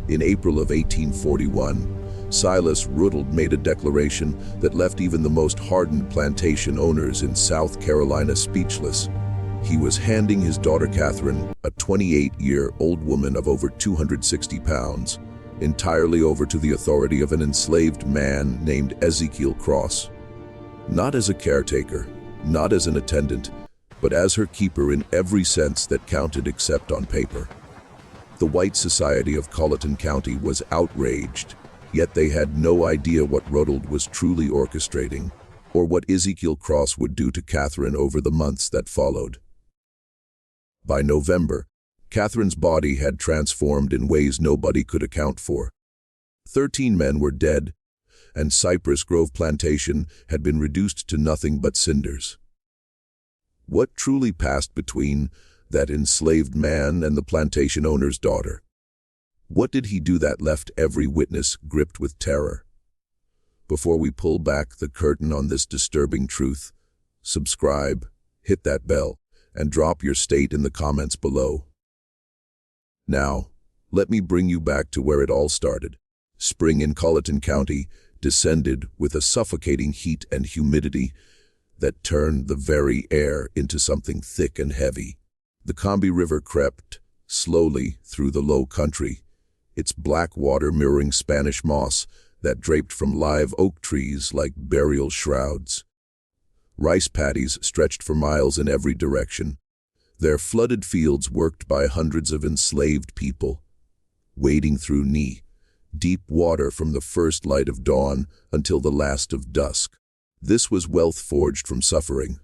In April of 1841, Silas Ruddle made a declaration that left even the most hardened plantation owners in South Carolina speechless. He was handing his daughter Catherine, a 28-year-old woman of over 260 pounds, entirely over to the authority of an enslaved man named Ezekiel Cross. Not as a caretaker, not as an attendant, but as her keeper in every sense that counted except on paper. The white society of Colleton County was outraged, yet they had no idea what Ruddle was truly orchestrating, or what Ezekiel Cross would do to Catherine over the months that followed. By November, Catherine's body had transformed in ways nobody could account for. 13 men were dead, and Cypress Grove Plantation had been reduced to nothing but cinders. What truly passed between that enslaved man and the plantation owner's daughter? What did he do that left every witness gripped with terror? Before we pull back the curtain on this disturbing truth, subscribe, hit that bell, and drop your state in the comments below. Now, let me bring you back to where it all started. Spring in Colleton County descended with a suffocating heat and humidity that turned the very air into something thick and heavy. The Combahee River crept slowly through the low country, its black water mirroring Spanish moss that draped from live oak trees like burial shrouds. Rice paddies stretched for miles in every direction, their flooded fields worked by hundreds of enslaved people, wading through knee-deep water from the first light of dawn until the last of dusk. This was wealth forged from suffering,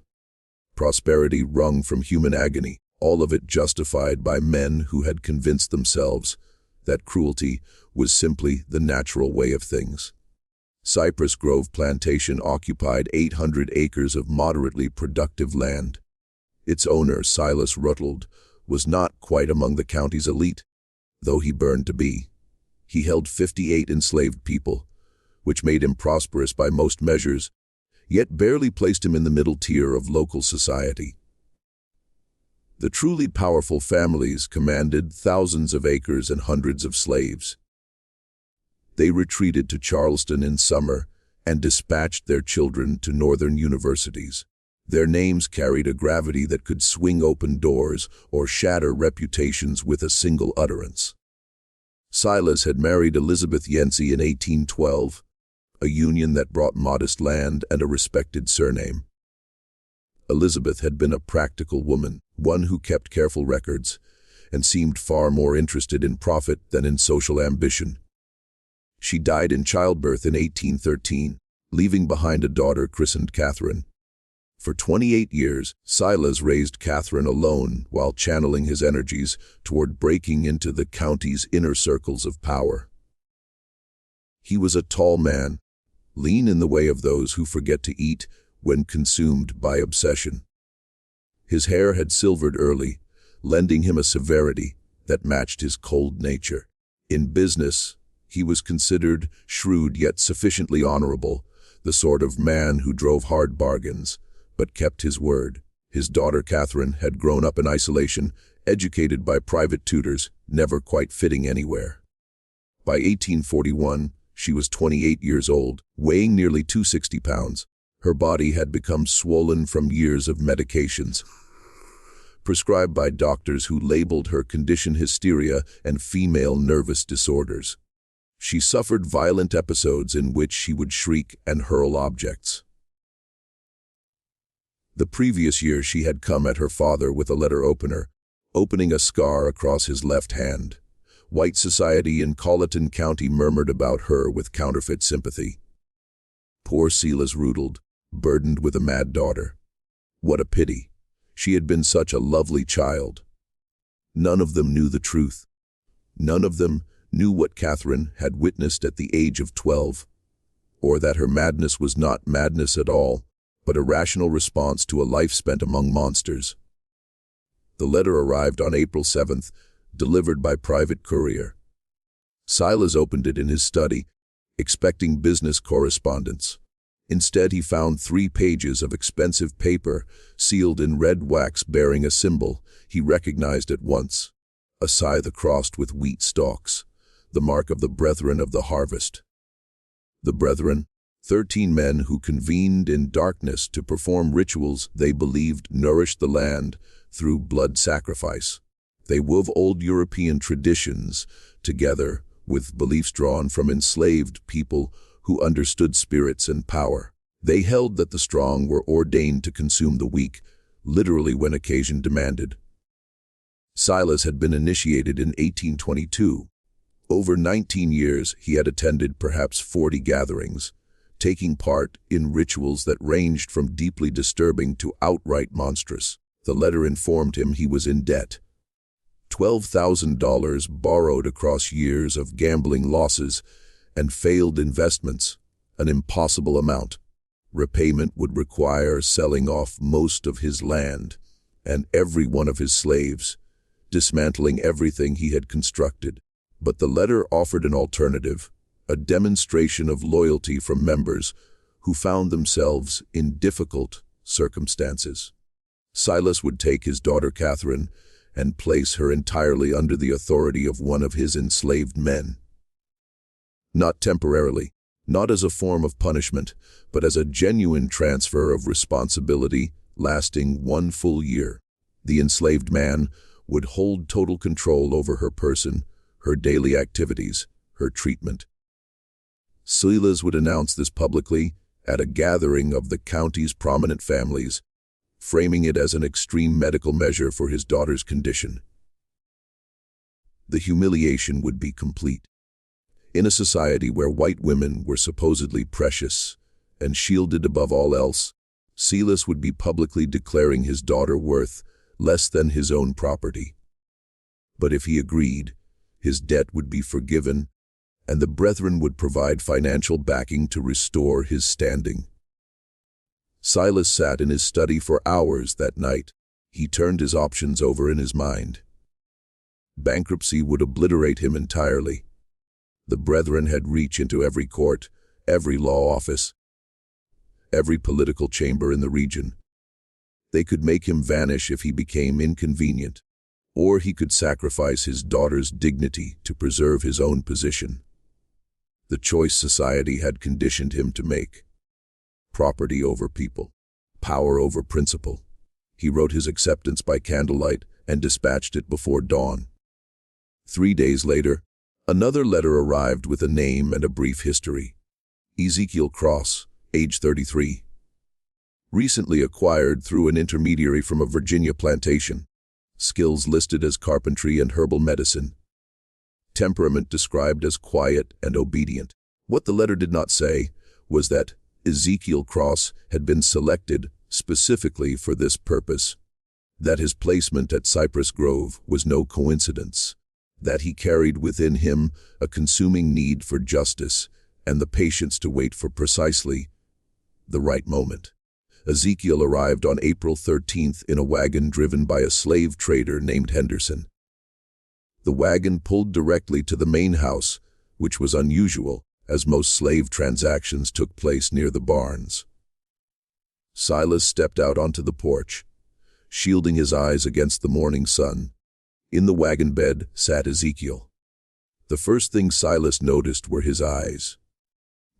prosperity wrung from human agony, all of it justified by men who had convinced themselves that cruelty was simply the natural way of things. Cypress Grove Plantation occupied 800 acres of moderately productive land. Its owner, Silas Ruddle, was not quite among the county's elite, though he burned to be. He held 58 enslaved people, which made him prosperous by most measures, yet barely placed him in the middle tier of local society. The truly powerful families commanded thousands of acres and hundreds of slaves. They retreated to Charleston in summer and dispatched their children to northern universities. Their names carried a gravity that could swing open doors or shatter reputations with a single utterance. Silas had married Elizabeth Yancey in 1812, a union that brought modest land and a respected surname. Elizabeth had been a practical woman, one who kept careful records, and seemed far more interested in profit than in social ambition. She died in childbirth in 1813, leaving behind a daughter christened Catherine. For 28 years, Silas raised Catherine alone while channeling his energies toward breaking into the county's inner circles of power. He was a tall man, lean in the way of those who forget to eat when consumed by obsession. His hair had silvered early, lending him a severity that matched his cold nature. In business, he was considered shrewd yet sufficiently honorable, the sort of man who drove hard bargains, but kept his word. His daughter Catherine had grown up in isolation, educated by private tutors, never quite fitting anywhere. By 1841, she was 28 years old, weighing nearly 260 pounds. Her body had become swollen from years of medications, prescribed by doctors who labeled her condition hysteria and female nervous disorders. She suffered violent episodes in which she would shriek and hurl objects. The previous year she had come at her father with a letter opener, opening a scar across his left hand. White society in Colleton County murmured about her with counterfeit sympathy. Poor Silas Ruddle, burdened with a mad daughter. What a pity. She had been such a lovely child. None of them knew the truth. None of them knew what Catherine had witnessed at the age of 12, or that her madness was not madness at all, but a rational response to a life spent among monsters. The letter arrived on April 7th, delivered by private courier. Silas opened it in his study, expecting business correspondence. Instead, he found 3 pages of expensive paper, sealed in red wax bearing a symbol he recognized at once, a scythe crossed with wheat stalks. the mark of the brethren of the harvest. The brethren, 13 men who convened in darkness to perform rituals they believed nourished the land through blood sacrifice. They wove old European traditions together with beliefs drawn from enslaved people who understood spirits and power. They held that the strong were ordained to consume the weak, literally when occasion demanded. Silas had been initiated in 1822. Over 19 years, he had attended perhaps 40 gatherings, taking part in rituals that ranged from deeply disturbing to outright monstrous. The letter informed him he was in debt. $12,000 borrowed across years of gambling losses and failed investments, an impossible amount. Repayment would require selling off most of his land and every one of his slaves, dismantling everything he had constructed. But the letter offered an alternative, a demonstration of loyalty from members who found themselves in difficult circumstances. Silas would take his daughter Catherine and place her entirely under the authority of one of his enslaved men. Not temporarily, not as a form of punishment, but as a genuine transfer of responsibility lasting 1 full year. The enslaved man would hold total control over her person, her daily activities, her treatment. Silas would announce this publicly at a gathering of the county's prominent families, framing it as an extreme medical measure for his daughter's condition. The humiliation would be complete. In a society where white women were supposedly precious and shielded above all else, Silas would be publicly declaring his daughter worth less than his own property. But if he agreed, his debt would be forgiven, and the brethren would provide financial backing to restore his standing. Silas sat in his study for hours that night. He turned his options over in his mind. Bankruptcy would obliterate him entirely. The brethren had reach into every court, every law office, every political chamber in the region. They could make him vanish if he became inconvenient, or he could sacrifice his daughter's dignity to preserve his own position. The choice society had conditioned him to make. Property over people, power over principle. He wrote his acceptance by candlelight and dispatched it before dawn. 3 days later, another letter arrived with a name and a brief history. Ezekiel Cross, age 33. Recently acquired through an intermediary from a Virginia plantation. Skills listed as carpentry and herbal medicine. Temperament described as quiet and obedient. What the letter did not say was that Ezekiel Cross had been selected specifically for this purpose, that his placement at Cypress Grove was no coincidence, that he carried within him a consuming need for justice and the patience to wait for precisely the right moment. Ezekiel arrived on April 13th in a wagon driven by a slave trader named Henderson. The wagon pulled directly to the main house, which was unusual, as most slave transactions took place near the barns. Silas stepped out onto the porch, shielding his eyes against the morning sun. In the wagon bed sat Ezekiel. The first thing Silas noticed were his eyes.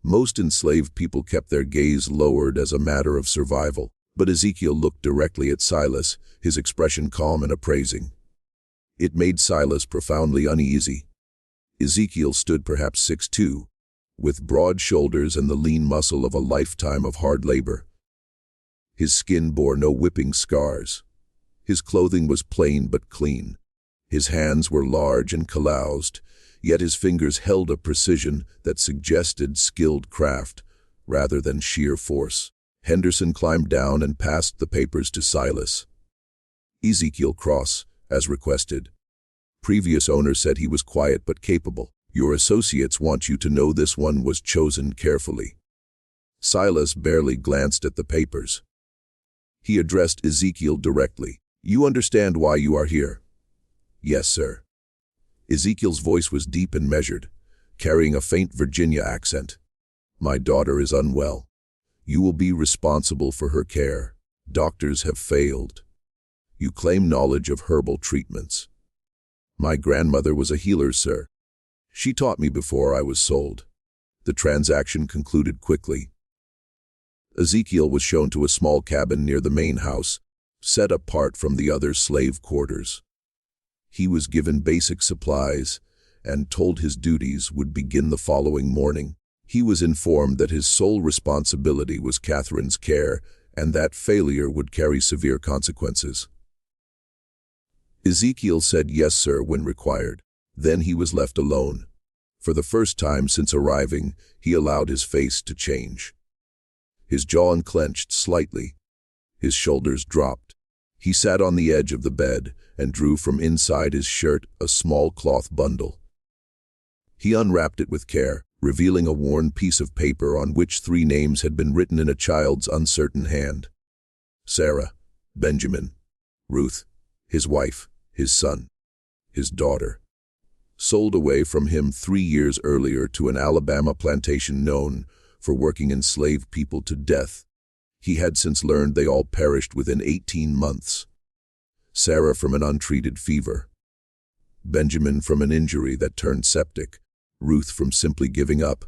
Most enslaved people kept their gaze lowered as a matter of survival, but Ezekiel looked directly at Silas, his expression calm and appraising. It made Silas profoundly uneasy. Ezekiel stood perhaps 6'2", with broad shoulders and the lean muscle of a lifetime of hard labor. His skin bore no whipping scars. His clothing was plain but clean. His hands were large and calloused, yet his fingers held a precision that suggested skilled craft rather than sheer force. Henderson climbed down and passed the papers to Silas. Ezekiel Cross, as requested. Previous owner said he was quiet but capable. Your associates want you to know this one was chosen carefully. Silas barely glanced at the papers. He addressed Ezekiel directly. You understand why you are here? Yes, sir. Ezekiel's voice was deep and measured, carrying a faint Virginia accent. My daughter is unwell. You will be responsible for her care. Doctors have failed. You claim knowledge of herbal treatments. My grandmother was a healer, sir. She taught me before I was sold. The transaction concluded quickly. Ezekiel was shown to a small cabin near the main house, set apart from the other slave quarters. He was given basic supplies and told his duties would begin the following morning. He was informed that his sole responsibility was Catherine's care and that failure would carry severe consequences. Ezekiel said yes, sir, when required. Then he was left alone. For the first time since arriving, he allowed his face to change. His jaw unclenched slightly. His shoulders dropped. He sat on the edge of the bed and drew from inside his shirt a small cloth bundle. He unwrapped it with care, revealing a worn piece of paper on which 3 names had been written in a child's uncertain hand. Sarah, Benjamin, Ruth, his wife, his son, his daughter. Sold away from him 3 years earlier to an Alabama plantation known for working enslaved people to death. He had since learned they all perished within 18 months. Sarah from an untreated fever. Benjamin from an injury that turned septic. Ruth from simply giving up.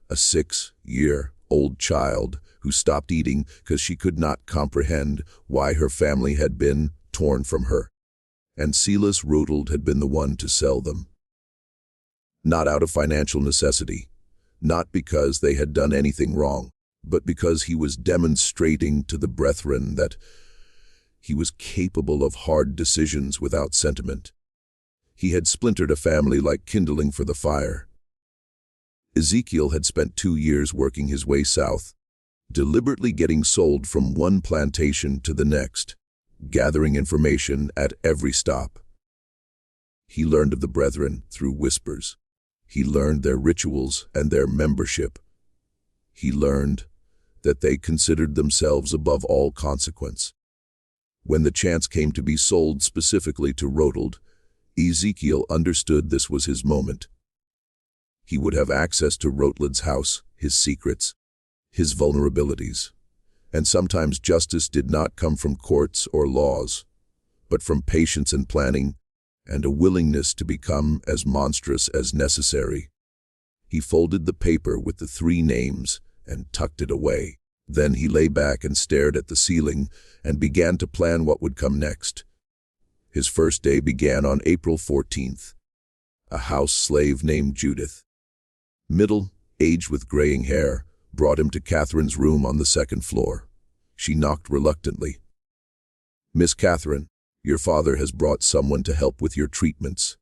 A 6-year-old child who stopped eating because she could not comprehend why her family had been torn from her. And Silas Rudolph had been the one to sell them. Not out of financial necessity, not because they had done anything wrong, but because he was demonstrating to the brethren that he was capable of hard decisions without sentiment. He had splintered a family like kindling for the fire. Ezekiel had spent 2 years working his way south, deliberately getting sold from one plantation to the next, gathering information at every stop. He learned of the brethren through whispers. He learned their rituals and their membership. He learned that they considered themselves above all consequence. When the chance came to be sold specifically to Rudolph, Ezekiel understood this was his moment. He would have access to Rutledge's house, his secrets, his vulnerabilities. And sometimes justice did not come from courts or laws, but from patience and planning, and a willingness to become as monstrous as necessary. He folded the paper with the 3 names and tucked it away. Then he lay back and stared at the ceiling and began to plan what would come next. His first day began on April 14th. A house slave named Judith, middle-aged with graying hair, brought him to Catherine's room on the 2nd floor. She knocked reluctantly. "Miss Catherine, your father has brought someone to help with your treatments."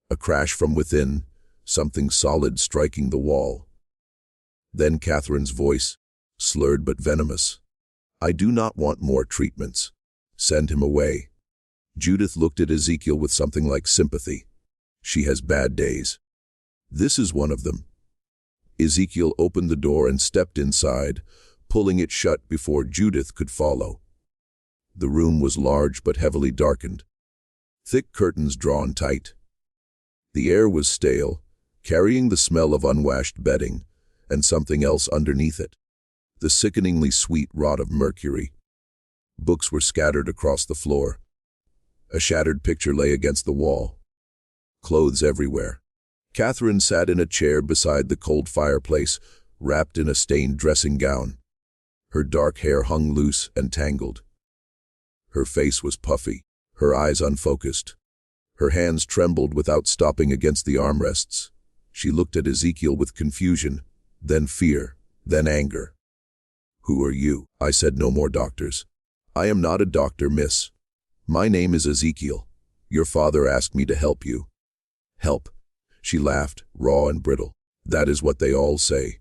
A crash from within, something solid striking the wall. Then Catherine's voice, slurred but venomous. "I do not want more treatments. Send him away." Judith looked at Ezekiel with something like sympathy. "She has bad days. This is one of them." Ezekiel opened the door and stepped inside, pulling it shut before Judith could follow. The room was large but heavily darkened. Thick curtains drawn tight. The air was stale, carrying the smell of unwashed bedding, and something else underneath it. The sickeningly sweet rot of mercury. Books were scattered across the floor. A shattered picture lay against the wall. Clothes everywhere. Catherine sat in a chair beside the cold fireplace, wrapped in a stained dressing gown. Her dark hair hung loose and tangled. Her face was puffy, her eyes unfocused. Her hands trembled without stopping against the armrests. She looked at Ezekiel with confusion, then fear, then anger. "Who are you?" I said. "No more doctors." "I am not a doctor, miss. My name is Ezekiel. Your father asked me to help you." "Help?" She laughed, raw and brittle. "That is what they all say.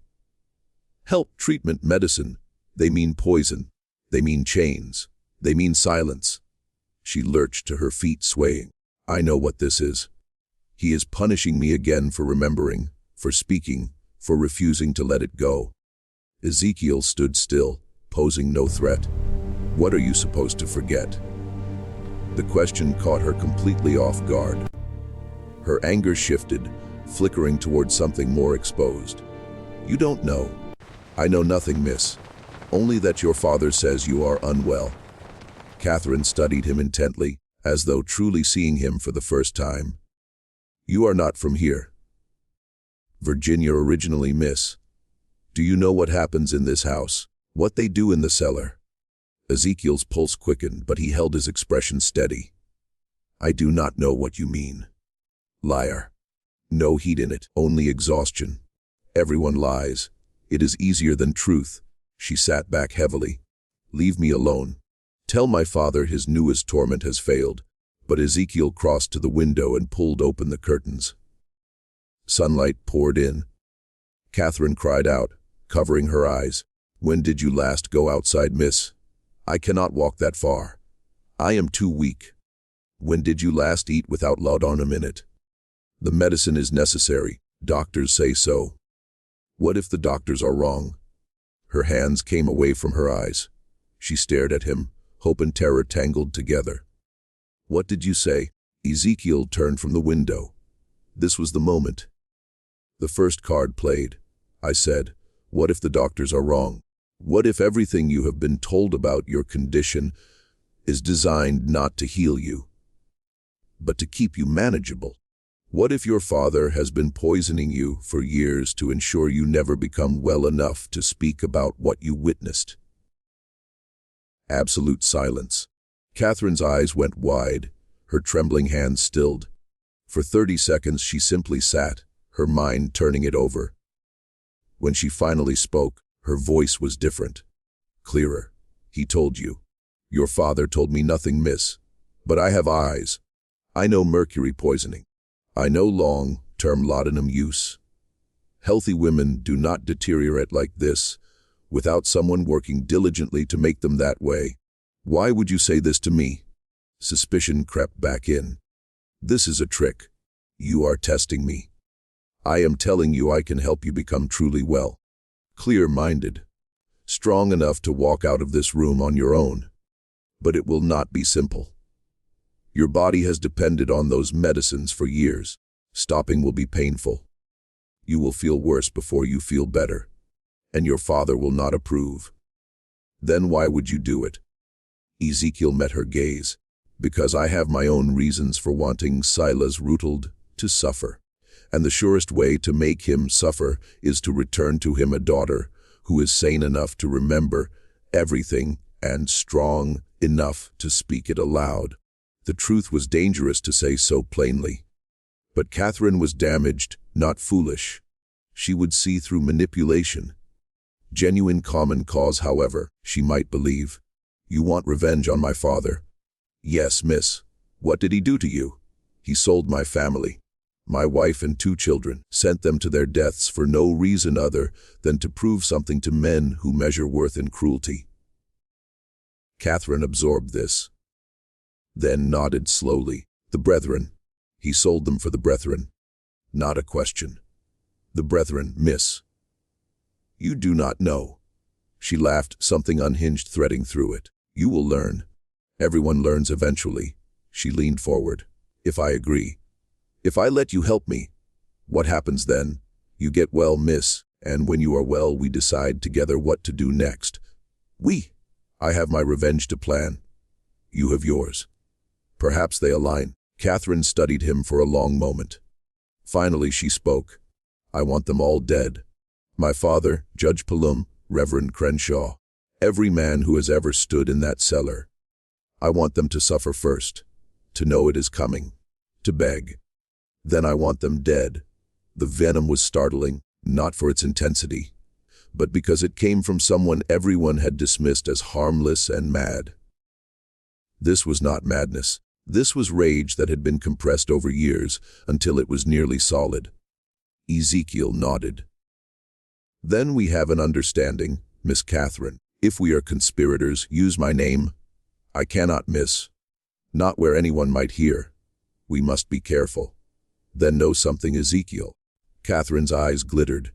Help, treatment, medicine. They mean poison. They mean chains. They mean silence." She lurched to her feet, swaying. "I know what this is. He is punishing me again for remembering, for speaking, for refusing to let it go." Ezekiel stood still, posing no threat. "What are you supposed to forget?" The question caught her completely off guard. Her anger shifted, flickering toward something more exposed. "You don't know." "I know nothing, miss. Only that your father says you are unwell." Catherine studied him intently, as though truly seeing him for the first time. "You are not from here. Virginia originally, miss. Do you know what happens in this house? What they do in the cellar? Ezekiel's pulse quickened, but he held his expression steady. I do not know what you mean. Liar. No heat in it, only exhaustion. Everyone lies. It is easier than truth. She sat back heavily. Leave me alone. Tell my father his newest torment has failed. But Ezekiel crossed to the window and pulled open the curtains. Sunlight poured in. Catherine cried out, covering her eyes. When did you last go outside, miss? I cannot walk that far. I am too weak. When did you last eat without laudanum in it? The medicine is necessary. Doctors say so. What if the doctors are wrong? Her hands came away from her eyes. She stared at him, hope and terror tangled together. What did you say? Ezekiel turned from the window. This was the moment. The first card played. I said, what if the doctors are wrong? What if everything you have been told about your condition is designed not to heal you, but to keep you manageable? What if your father has been poisoning you for years to ensure you never become well enough to speak about what you witnessed? Absolute silence. Catherine's eyes went wide, her trembling hands stilled. For 30 seconds she simply sat, her mind turning it over. When she finally spoke, her voice was different, clearer. He told you. Your father told me nothing, miss. But I have eyes. I know mercury poisoning. I know long-term laudanum use. Healthy women do not deteriorate like this without someone working diligently to make them that way. Why would you say this to me? Suspicion crept back in. This is a trick. You are testing me. I am telling you I can help you become truly well. Clear-minded. Strong enough to walk out of this room on your own. But it will not be simple. Your body has depended on those medicines for years. Stopping will be painful. You will feel worse before you feel better. And your father will not approve. Then why would you do it? Ezekiel met her gaze. Because I have my own reasons for wanting Silas Rutald to suffer. And the surest way to make him suffer is to return to him a daughter who is sane enough to remember everything and strong enough to speak it aloud. The truth was dangerous to say so plainly. But Catherine was damaged, not foolish. She would see through manipulation. Genuine common cause, however, she might believe. You want revenge on my father? Yes, miss. What did he do to you? He sold my family. My wife and 2 children, sent them to their deaths for no reason other than to prove something to men who measure worth in cruelty. Catherine absorbed this, then nodded slowly. The brethren. He sold them for the brethren. Not a question. The brethren, miss. You do not know. She laughed, something unhinged threading through it. You will learn. Everyone learns eventually. She leaned forward. If I agree. If I let you help me, what happens then? You get well, miss, and when you are well, we decide together what to do next. I have my revenge to plan. You have yours. Perhaps they align. Catherine studied him for a long moment. Finally she spoke. I want them all dead. My father, Judge Palum, Reverend Crenshaw, every man who has ever stood in that cellar. I want them to suffer first, to know it is coming, to beg. Then I want them dead. The venom was startling, not for its intensity, but because it came from someone everyone had dismissed as harmless and mad. This was not madness. This was rage that had been compressed over years until it was nearly solid. Ezekiel nodded. Then we have an understanding, Miss Catherine. If we are conspirators, use my name. I cannot miss. Not where anyone might hear. We must be careful. Then know something, Ezekiel. Catherine's eyes glittered.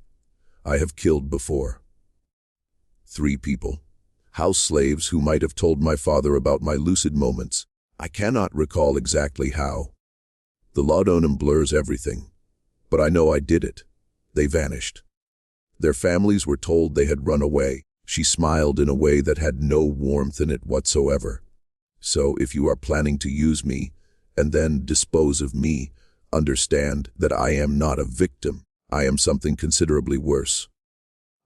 I have killed before. 3 people. House slaves who might have told my father about my lucid moments. I cannot recall exactly how. The laudanum blurs everything. But I know I did it. They vanished. Their families were told they had run away. She smiled in a way that had no warmth in it whatsoever. So if you are planning to use me, and then dispose of me, understand that I am not a victim. I am something considerably worse.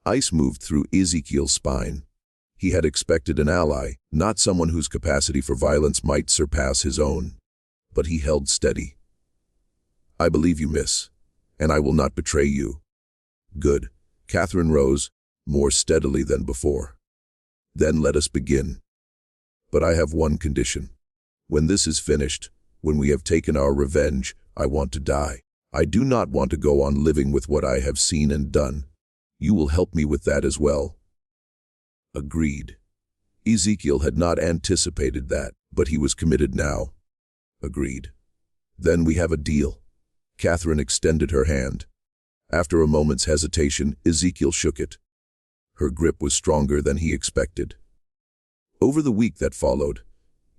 Ice moved through Ezekiel's spine. He had expected an ally, not someone whose capacity for violence might surpass his own. But he held steady. I believe you, miss, and I will not betray you. Good. Catherine rose, more steadily than before. Then let us begin. But I have one condition. When this is finished, when we have taken our revenge, I want to die. I do not want to go on living with what I have seen and done. You will help me with that as well. Agreed. Ezekiel had not anticipated that, but he was committed now. Agreed. Then we have a deal. Catherine extended her hand. After a moment's hesitation, Ezekiel shook it. Her grip was stronger than he expected. Over the week that followed,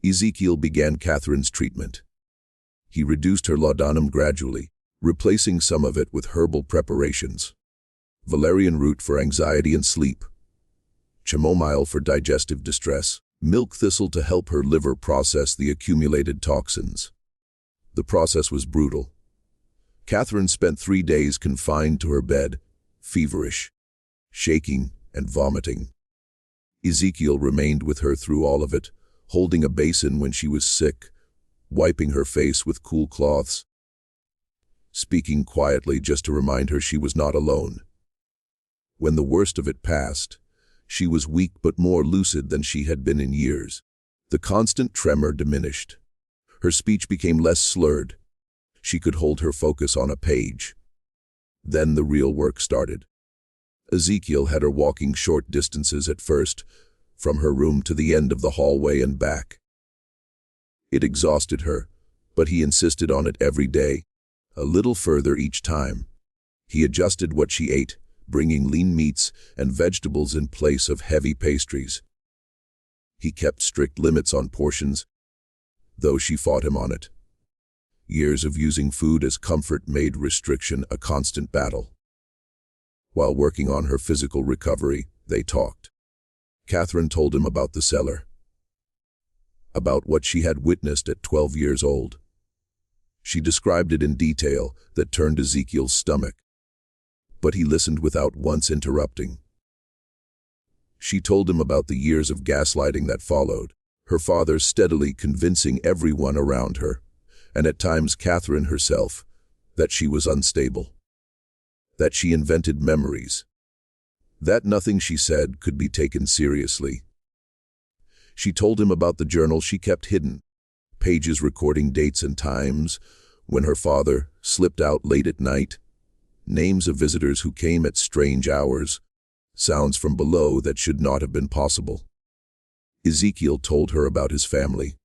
Ezekiel began Catherine's treatment. He reduced her laudanum gradually, replacing some of it with herbal preparations. Valerian root for anxiety and sleep, chamomile for digestive distress, milk thistle to help her liver process the accumulated toxins. The process was brutal. Catherine spent 3 days confined to her bed, feverish, shaking and vomiting. Ezekiel remained with her through all of it, holding a basin when she was sick, wiping her face with cool cloths, speaking quietly just to remind her she was not alone. When the worst of it passed, she was weak but more lucid than she had been in years. The constant tremor diminished. Her speech became less slurred. She could hold her focus on a page. Then the real work started. Ezekiel had her walking short distances at first, from her room to the end of the hallway and back. It exhausted her, but he insisted on it every day, a little further each time. He adjusted what she ate, bringing lean meats and vegetables in place of heavy pastries. He kept strict limits on portions, though she fought him on it. Years of using food as comfort made restriction a constant battle. While working on her physical recovery, they talked. Catherine told him about the cellar, about what she had witnessed at 12 years old. She described it in detail that turned Ezekiel's stomach, but he listened without once interrupting. She told him about the years of gaslighting that followed, her father steadily convincing everyone around her, and at times Catherine herself, that she was unstable, that she invented memories, that nothing she said could be taken seriously. She told him about the journal she kept hidden, pages recording dates and times, when her father slipped out late at night, names of visitors who came at strange hours, sounds from below that should not have been possible. Ezekiel told her about his family,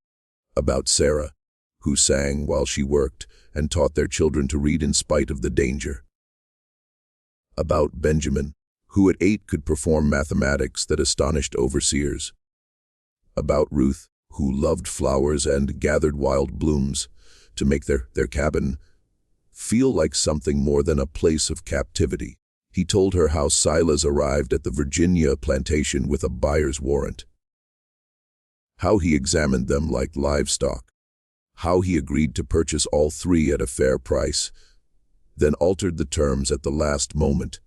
about Sarah, who sang while she worked and taught their children to read in spite of the danger, about Benjamin, who at 8 could perform mathematics that astonished overseers, about Ruth, who loved flowers and gathered wild blooms to make their cabin feel like something more than a place of captivity. He told her how Silas arrived at the Virginia plantation with a buyer's warrant, how he examined them like livestock, how he agreed to purchase all 3 at a fair price, then altered the terms at the last moment,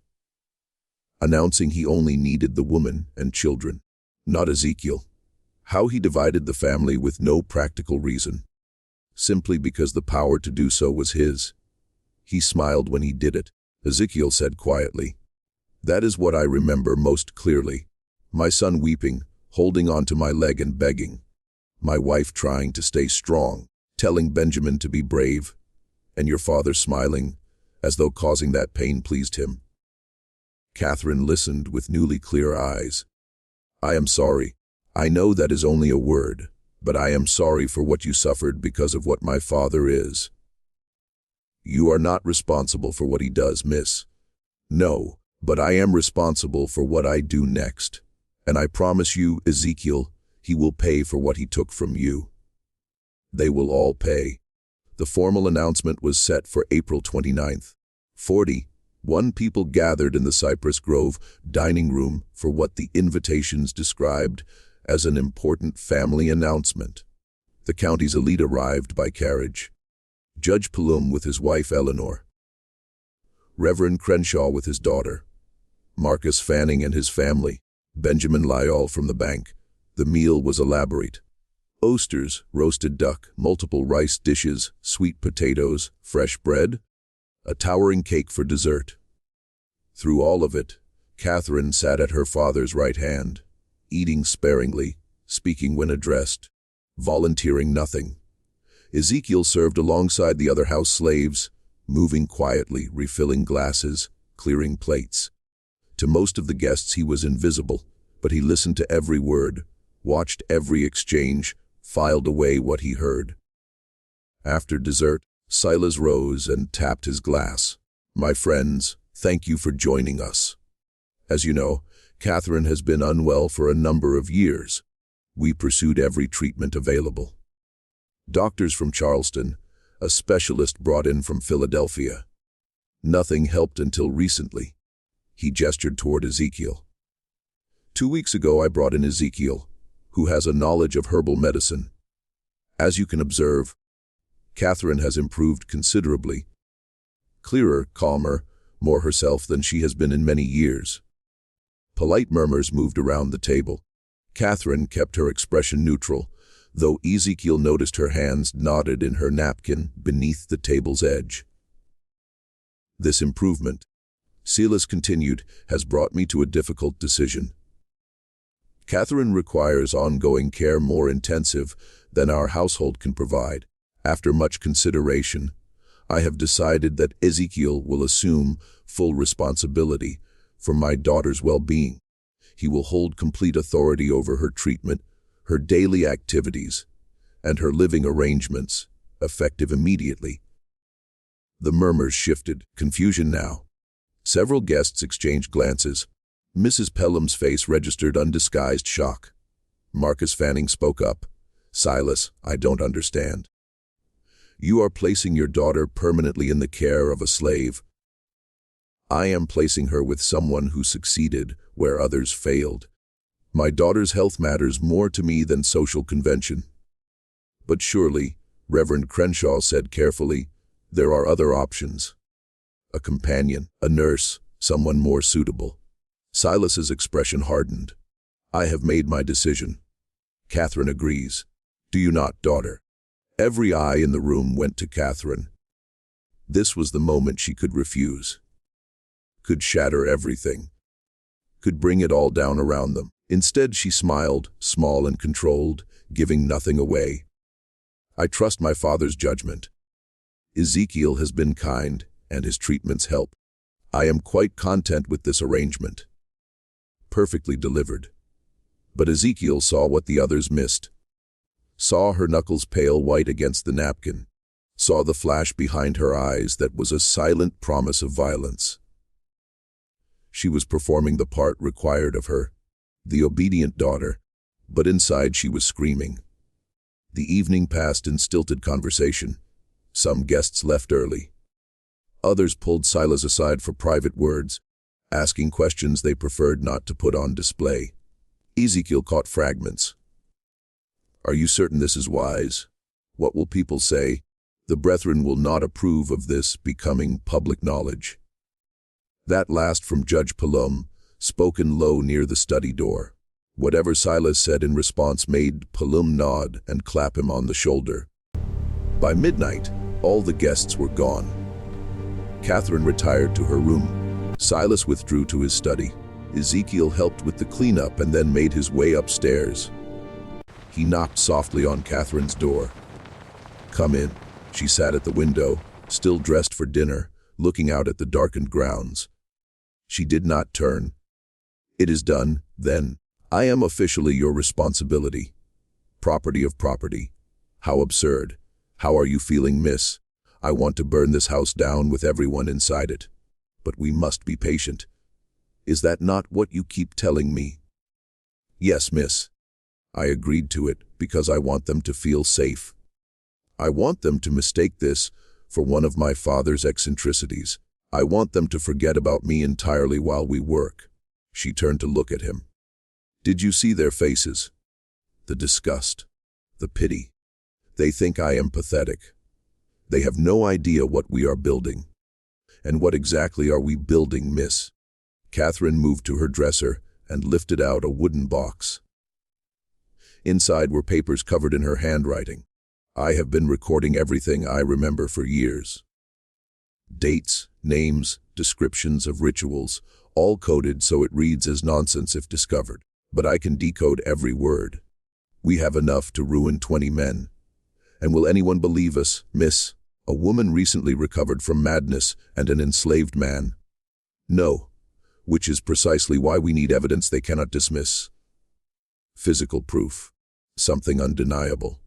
announcing he only needed the woman and children, not Ezekiel, how he divided the family with no practical reason, simply because the power to do so was his. He smiled when he did it. Ezekiel said quietly, "That is what I remember most clearly. My son weeping, holding onto my leg and begging. My wife trying to stay strong, telling Benjamin to be brave, and your father smiling, as though causing that pain pleased him." Catherine listened with newly clear eyes. "I am sorry. I know that is only a word, but I am sorry for what you suffered because of what my father is." "You are not responsible for what he does, miss." "No, but I am responsible for what I do next. And I promise you, Ezekiel, he will pay for what he took from you. They will all pay." The formal announcement was set for April 29th. 41 people gathered in the Cypress Grove dining room for what the invitations described as an important family announcement. The county's elite arrived by carriage. Judge Palum with his wife Eleanor, Reverend Crenshaw with his daughter, Marcus Fanning and his family, Benjamin Lyall from the bank. The meal was elaborate. Oysters, roasted duck, multiple rice dishes, sweet potatoes, fresh bread, a towering cake for dessert. Through all of it, Catherine sat at her father's right hand, eating sparingly, speaking when addressed, volunteering nothing. Ezekiel served alongside the other house slaves, moving quietly, refilling glasses, clearing plates. To most of the guests he was invisible, but he listened to every word, watched every exchange, filed away what he heard. After dessert, Silas rose and tapped his glass. "My friends, thank you for joining us. As you know, Catherine has been unwell for a number of years. We pursued every treatment available. Doctors from Charleston, a specialist brought in from Philadelphia. Nothing helped until recently." He gestured toward Ezekiel. "2 weeks ago I brought in Ezekiel, who has a knowledge of herbal medicine. As you can observe, Catherine has improved considerably. Clearer, calmer, more herself than she has been in many years." Polite murmurs moved around the table. Catherine kept her expression neutral, though Ezekiel noticed her hands knotted in her napkin beneath the table's edge. "This improvement," Silas continued, "has brought me to a difficult decision. Catherine requires ongoing care more intensive than our household can provide. After much consideration, I have decided that Ezekiel will assume full responsibility for my daughter's well-being. He will hold complete authority over her treatment, her daily activities, and her living arrangements, effective immediately." The murmurs shifted, confusion now. Several guests exchanged glances. Mrs. Pelham's face registered undisguised shock. Marcus Fanning spoke up. "Silas, I don't understand. You are placing your daughter permanently in the care of a slave. I am placing her with someone who succeeded where others failed. My daughter's health matters more to me than social convention." "But surely," Reverend Crenshaw said carefully, "there are other options. A companion, a nurse, someone more suitable." Silas's expression hardened. "I have made my decision." Catherine agrees. "Do you not, daughter?" Every eye in the room went to Catherine. This was the moment she could refuse. Could shatter everything. Could bring it all down around them. Instead she smiled, small and controlled, giving nothing away. "I trust my father's judgment. Ezekiel has been kind, and his treatments help. I am quite content with this arrangement." Perfectly delivered. But Ezekiel saw what the others missed. Saw her knuckles pale white against the napkin. Saw the flash behind her eyes that was a silent promise of violence. She was performing the part required of her, the obedient daughter, but inside she was screaming. The evening passed in stilted conversation. Some guests left early. Others pulled Silas aside for private words, asking questions they preferred not to put on display. Ezekiel caught fragments. "Are you certain this is wise? What will people say? The brethren will not approve of this becoming public knowledge." That last from Judge Pelham, spoken low near the study door. Whatever Silas said in response made Pelham nod and clap him on the shoulder. By midnight, all the guests were gone. Catherine retired to her room. Silas withdrew to his study. Ezekiel helped with the cleanup and then made his way upstairs. He knocked softly on Catherine's door. "Come in." She sat at the window, still dressed for dinner, looking out at the darkened grounds. She did not turn. "It is done, then. I am officially your responsibility. Property of property. How absurd. How are you feeling, miss? I want to burn this house down with everyone inside it. But we must be patient. Is that not what you keep telling me?" "Yes, miss. I agreed to it because I want them to feel safe. I want them to mistake this for one of my father's eccentricities. I want them to forget about me entirely while we work." She turned to look at him. "Did you see their faces? The disgust, the pity. They think I am pathetic. They have no idea what we are building. And what exactly are we building, miss? Catherine moved to her dresser and lifted out a wooden box. Inside were papers covered in her handwriting. I have been recording everything I remember for years. Dates, names, descriptions of rituals, all coded so it reads as nonsense if discovered. But I can decode every word. We have enough to ruin 20 men. And will anyone believe us, miss? A woman recently recovered from madness and an enslaved man. No, which is precisely why we need evidence they cannot dismiss. Physical proof. Something undeniable.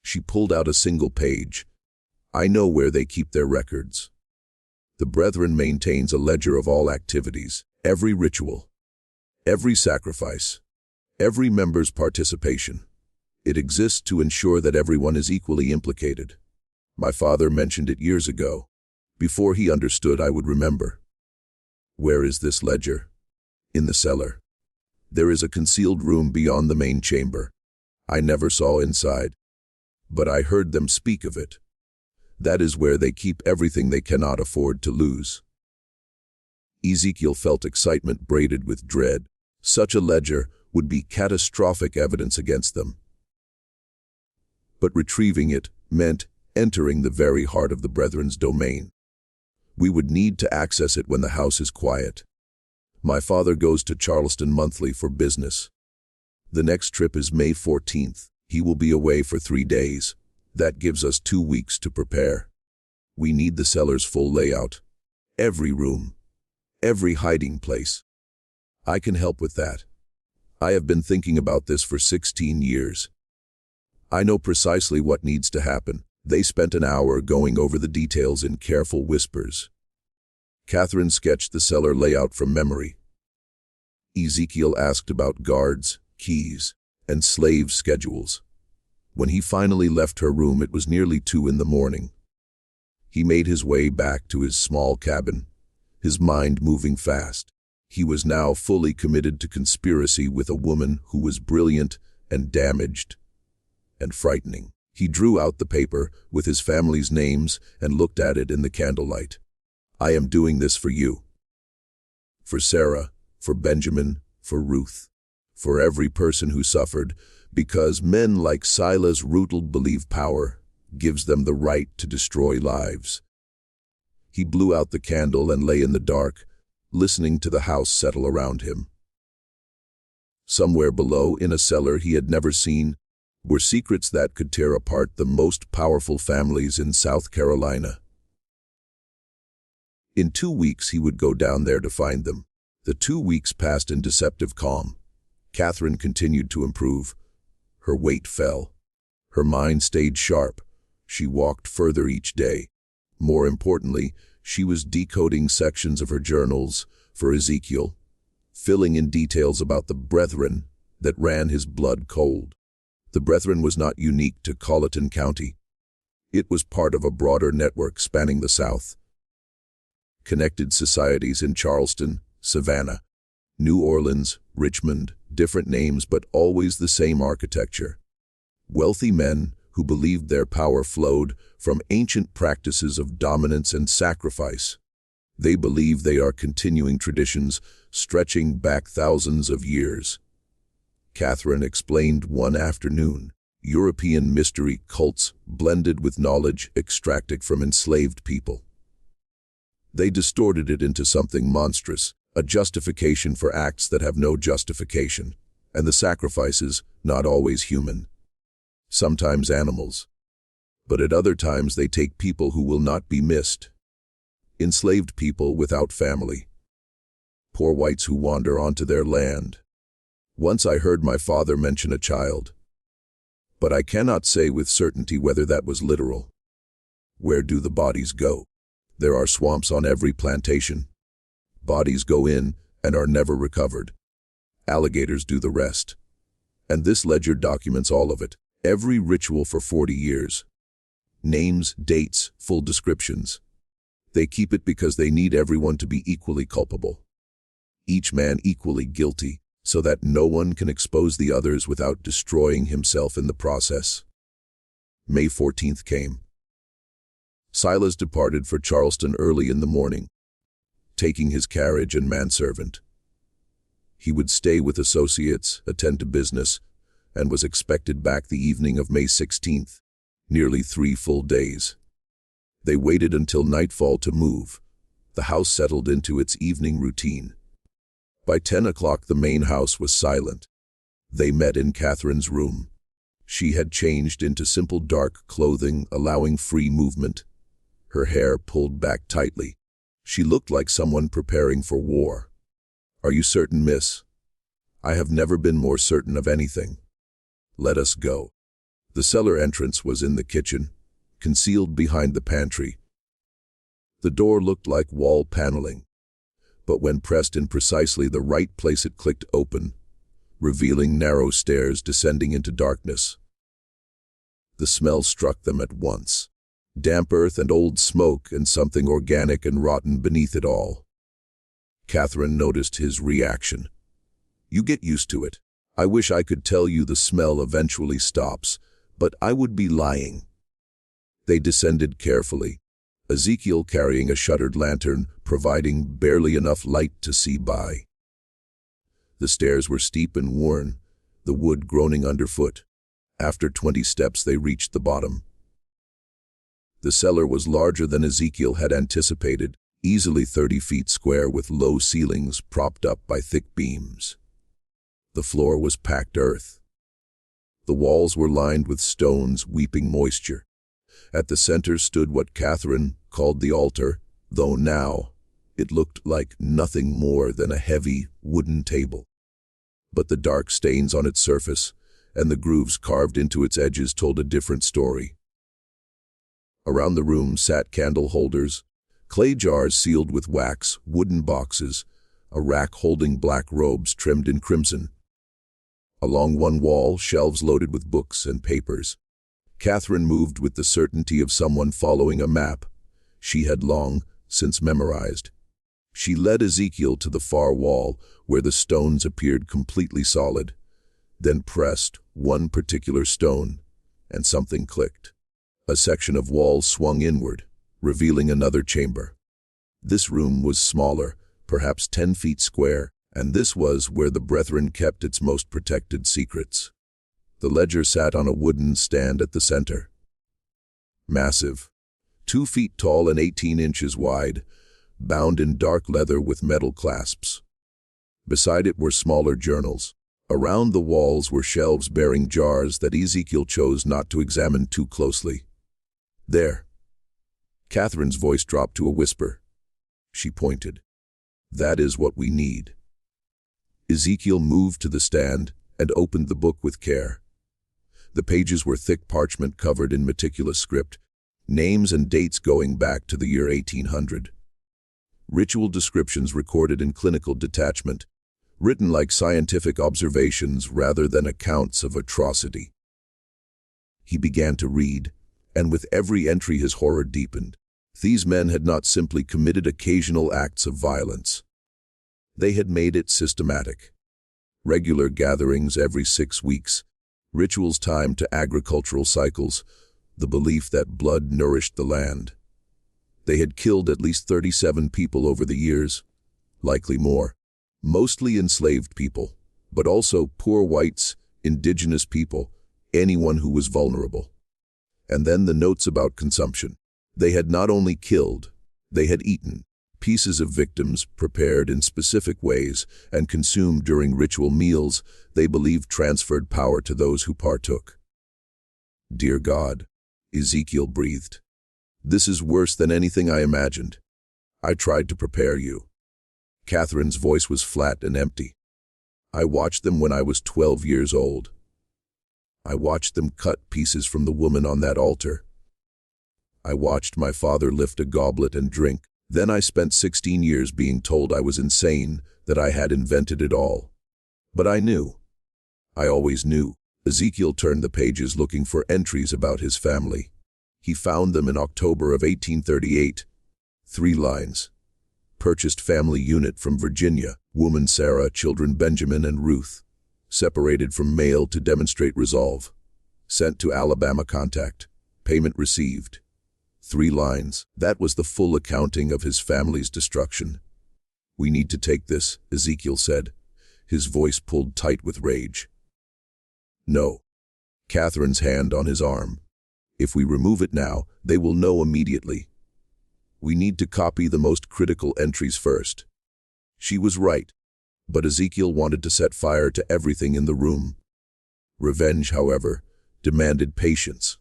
She pulled out a single page. I know where they keep their records. The Brethren maintains a ledger of all activities, every ritual, every sacrifice, every member's participation. It exists to ensure that everyone is equally implicated. My father mentioned it years ago, before he understood I would remember. Where is this ledger? In the cellar. There is a concealed room beyond the main chamber. I never saw inside, but I heard them speak of it. That is where they keep everything they cannot afford to lose. Ezekiel felt excitement braided with dread. Such a ledger would be catastrophic evidence against them. But retrieving it meant entering the very heart of the Brethren's domain. We would need to access it when the house is quiet. My father goes to Charleston monthly for business. The next trip is May 14th. He will be away for 3 days. That gives us 2 weeks to prepare. We need the cellar's full layout. Every room. Every hiding place. I can help with that. I have been thinking about this for 16 years. I know precisely what needs to happen. They spent an hour going over the details in careful whispers. Catherine sketched the cellar layout from memory. Ezekiel asked about guards, keys, and slave schedules. When he finally left her room, it was nearly 2 in the morning. He made his way back to his small cabin, his mind moving fast. He was now fully committed to conspiracy with a woman who was brilliant and damaged and frightening. He drew out the paper with his family's names and looked at it in the candlelight. I am doing this for you. For Sarah, for Benjamin, for Ruth, for every person who suffered, because men like Silas Rutald believe power gives them the right to destroy lives. He blew out the candle and lay in the dark, listening to the house settle around him. Somewhere below, in a cellar he had never seen, were secrets that could tear apart the most powerful families in South Carolina. In 2 weeks he would go down there to find them. The 2 weeks passed in deceptive calm. Catherine continued to improve. Her weight fell. Her mind stayed sharp. She walked further each day. More importantly, she was decoding sections of her journals for Ezekiel, filling in details about the Brethren that ran his blood cold. The Brethren was not unique to Colleton County. It was part of a broader network spanning the South. Connected societies in Charleston, Savannah, New Orleans, Richmond, different names but always the same architecture. Wealthy men who believed their power flowed from ancient practices of dominance and sacrifice. They believe they are continuing traditions stretching back thousands of years. Catherine explained one afternoon. European mystery cults blended with knowledge extracted from enslaved people. They distorted it into something monstrous, a justification for acts that have no justification, and the sacrifices not always human. Sometimes animals. But at other times they take people who will not be missed. Enslaved people without family. Poor whites who wander onto their land. Once I heard my father mention a child. But I cannot say with certainty whether that was literal. Where do the bodies go? There are swamps on every plantation. Bodies go in and are never recovered. Alligators do the rest. And this ledger documents all of it. Every ritual for 40 years. Names, dates, full descriptions. They keep it because they need everyone to be equally culpable. Each man equally guilty, so that no one can expose the others without destroying himself in the process. May 14th came. Silas departed for Charleston early in the morning, taking his carriage and manservant. He would stay with associates, attend to business, and was expected back the evening of May 16th, nearly 3 full days. They waited until nightfall to move. The house settled into its evening routine. By 10 o'clock the main house was silent. They met in Catherine's room. She had changed into simple dark clothing, allowing free movement. Her hair pulled back tightly. She looked like someone preparing for war. "Are you certain, miss?" "I have never been more certain of anything." "Let us go." The cellar entrance was in the kitchen, concealed behind the pantry. The door looked like wall paneling, but when pressed in precisely the right place it clicked open, revealing narrow stairs descending into darkness. The smell struck them at once. Damp earth and old smoke, and something organic and rotten beneath it all. Catherine noticed his reaction. "You get used to it. I wish I could tell you the smell eventually stops, but I would be lying." They descended carefully, Ezekiel carrying a shuttered lantern, providing barely enough light to see by. The stairs were steep and worn, the wood groaning underfoot. After 20 steps they reached the bottom. The cellar was larger than Ezekiel had anticipated, easily 30 feet square with low ceilings propped up by thick beams. The floor was packed earth. The walls were lined with stones weeping moisture. At the center stood what Catherine called the altar, though now it looked like nothing more than a heavy wooden table. But the dark stains on its surface and the grooves carved into its edges told a different story. Around the room sat candle holders, clay jars sealed with wax, wooden boxes, a rack holding black robes trimmed in crimson. Along one wall, shelves loaded with books and papers. Catherine moved with the certainty of someone following a map she had long since memorized. She led Ezekiel to the far wall, where the stones appeared completely solid, then pressed one particular stone, and something clicked. A section of wall swung inward, revealing another chamber. This room was smaller, perhaps 10 feet square, and this was where the brethren kept its most protected secrets. The ledger sat on a wooden stand at the center. Massive, 2 feet tall and 18 inches wide, bound in dark leather with metal clasps. Beside it were smaller journals. Around the walls were shelves bearing jars that Ezekiel chose not to examine too closely. "There." Catherine's voice dropped to a whisper. She pointed. "That is what we need." Ezekiel moved to the stand and opened the book with care. The pages were thick parchment covered in meticulous script, names and dates going back to the year 1800. Ritual descriptions recorded in clinical detachment, written like scientific observations rather than accounts of atrocity. He began to read, and with every entry his horror deepened. These men had not simply committed occasional acts of violence. They had made it systematic. Regular gatherings every 6 weeks, rituals timed to agricultural cycles, the belief that blood nourished the land. They had killed at least 37 people over the years, likely more. Mostly enslaved people, but also poor whites, indigenous people, anyone who was vulnerable. And then the notes about consumption. They had not only killed, they had eaten. Pieces of victims prepared in specific ways and consumed during ritual meals they believed transferred power to those who partook. "Dear God," Ezekiel breathed, "this is worse than anything I imagined. I tried to prepare you." Catherine's voice was flat and empty. "I watched them when I was 12 years old. I watched them cut pieces from the woman on that altar. I watched my father lift a goblet and drink. Then I spent 16 years being told I was insane, that I had invented it all. But I knew. I always knew." Ezekiel turned the pages looking for entries about his family. He found them in October of 1838. 3 lines. Purchased family unit from Virginia, woman Sarah, children Benjamin and Ruth. Separated from male to demonstrate resolve. Sent to Alabama contact. Payment received. 3 lines. That was the full accounting of his family's destruction. "We need to take this," Ezekiel said, his voice pulled tight with rage. "No." Catherine's hand on his arm. "If we remove it now, they will know immediately. We need to copy the most critical entries first." She was right, but Ezekiel wanted to set fire to everything in the room. Revenge, however, demanded patience.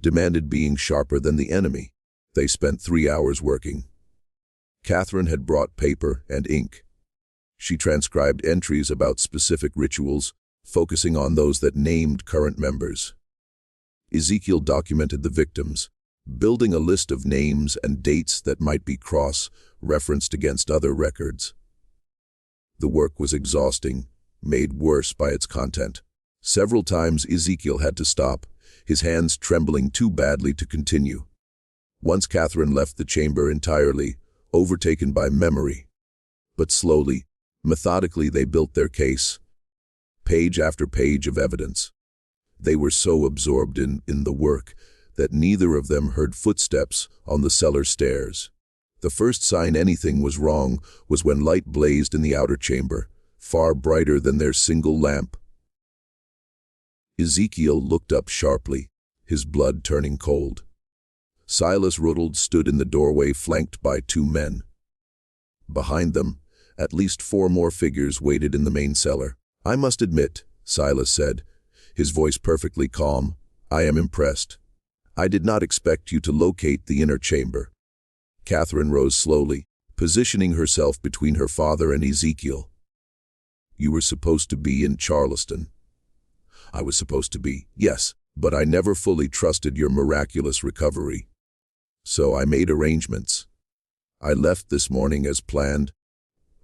Demanded being sharper than the enemy. They spent 3 hours working. Catherine had brought paper and ink. She transcribed entries about specific rituals, focusing on those that named current members. Ezekiel documented the victims, building a list of names and dates that might be cross-referenced against other records. The work was exhausting, made worse by its content. Several times Ezekiel had to stop, his hands trembling too badly to continue. Once Catherine left the chamber entirely, overtaken by memory. But slowly, methodically they built their case. Page after page of evidence. They were so absorbed in the work that neither of them heard footsteps on the cellar stairs. The first sign anything was wrong was when light blazed in the outer chamber, far brighter than their single lamp. Ezekiel looked up sharply, his blood turning cold. Silas Rutald stood in the doorway flanked by 2 men. Behind them, at least 4 more figures waited in the main cellar. "I must admit," Silas said, his voice perfectly calm, "I am impressed. I did not expect you to locate the inner chamber." Catherine rose slowly, positioning herself between her father and Ezekiel. "You were supposed to be in Charleston." "I was supposed to be, yes, but I never fully trusted your miraculous recovery. So I made arrangements. I left this morning as planned,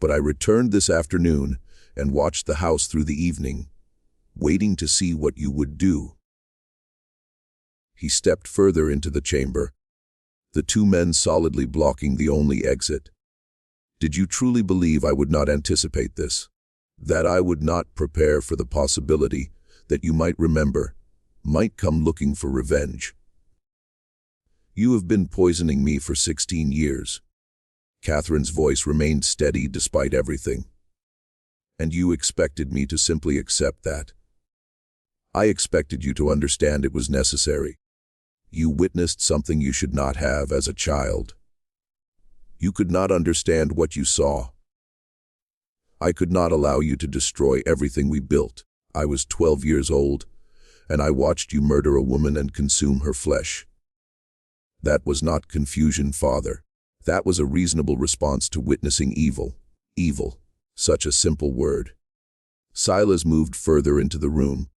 but I returned this afternoon and watched the house through the evening, waiting to see what you would do." He stepped further into the chamber, the 2 men solidly blocking the only exit. "Did you truly believe I would not anticipate this? That I would not prepare for the possibility that you might remember, might come looking for revenge? You have been poisoning me for 16 years. Catherine's voice remained steady despite everything. "And you expected me to simply accept that. I expected you to understand it was necessary. You witnessed something you should not have as a child. You could not understand what you saw. I could not allow you to destroy everything we built. I was 12 years old, and I watched you murder a woman and consume her flesh. That was not confusion, Father. That was a reasonable response to witnessing evil. Evil. Such a simple word." Silas moved further into the room,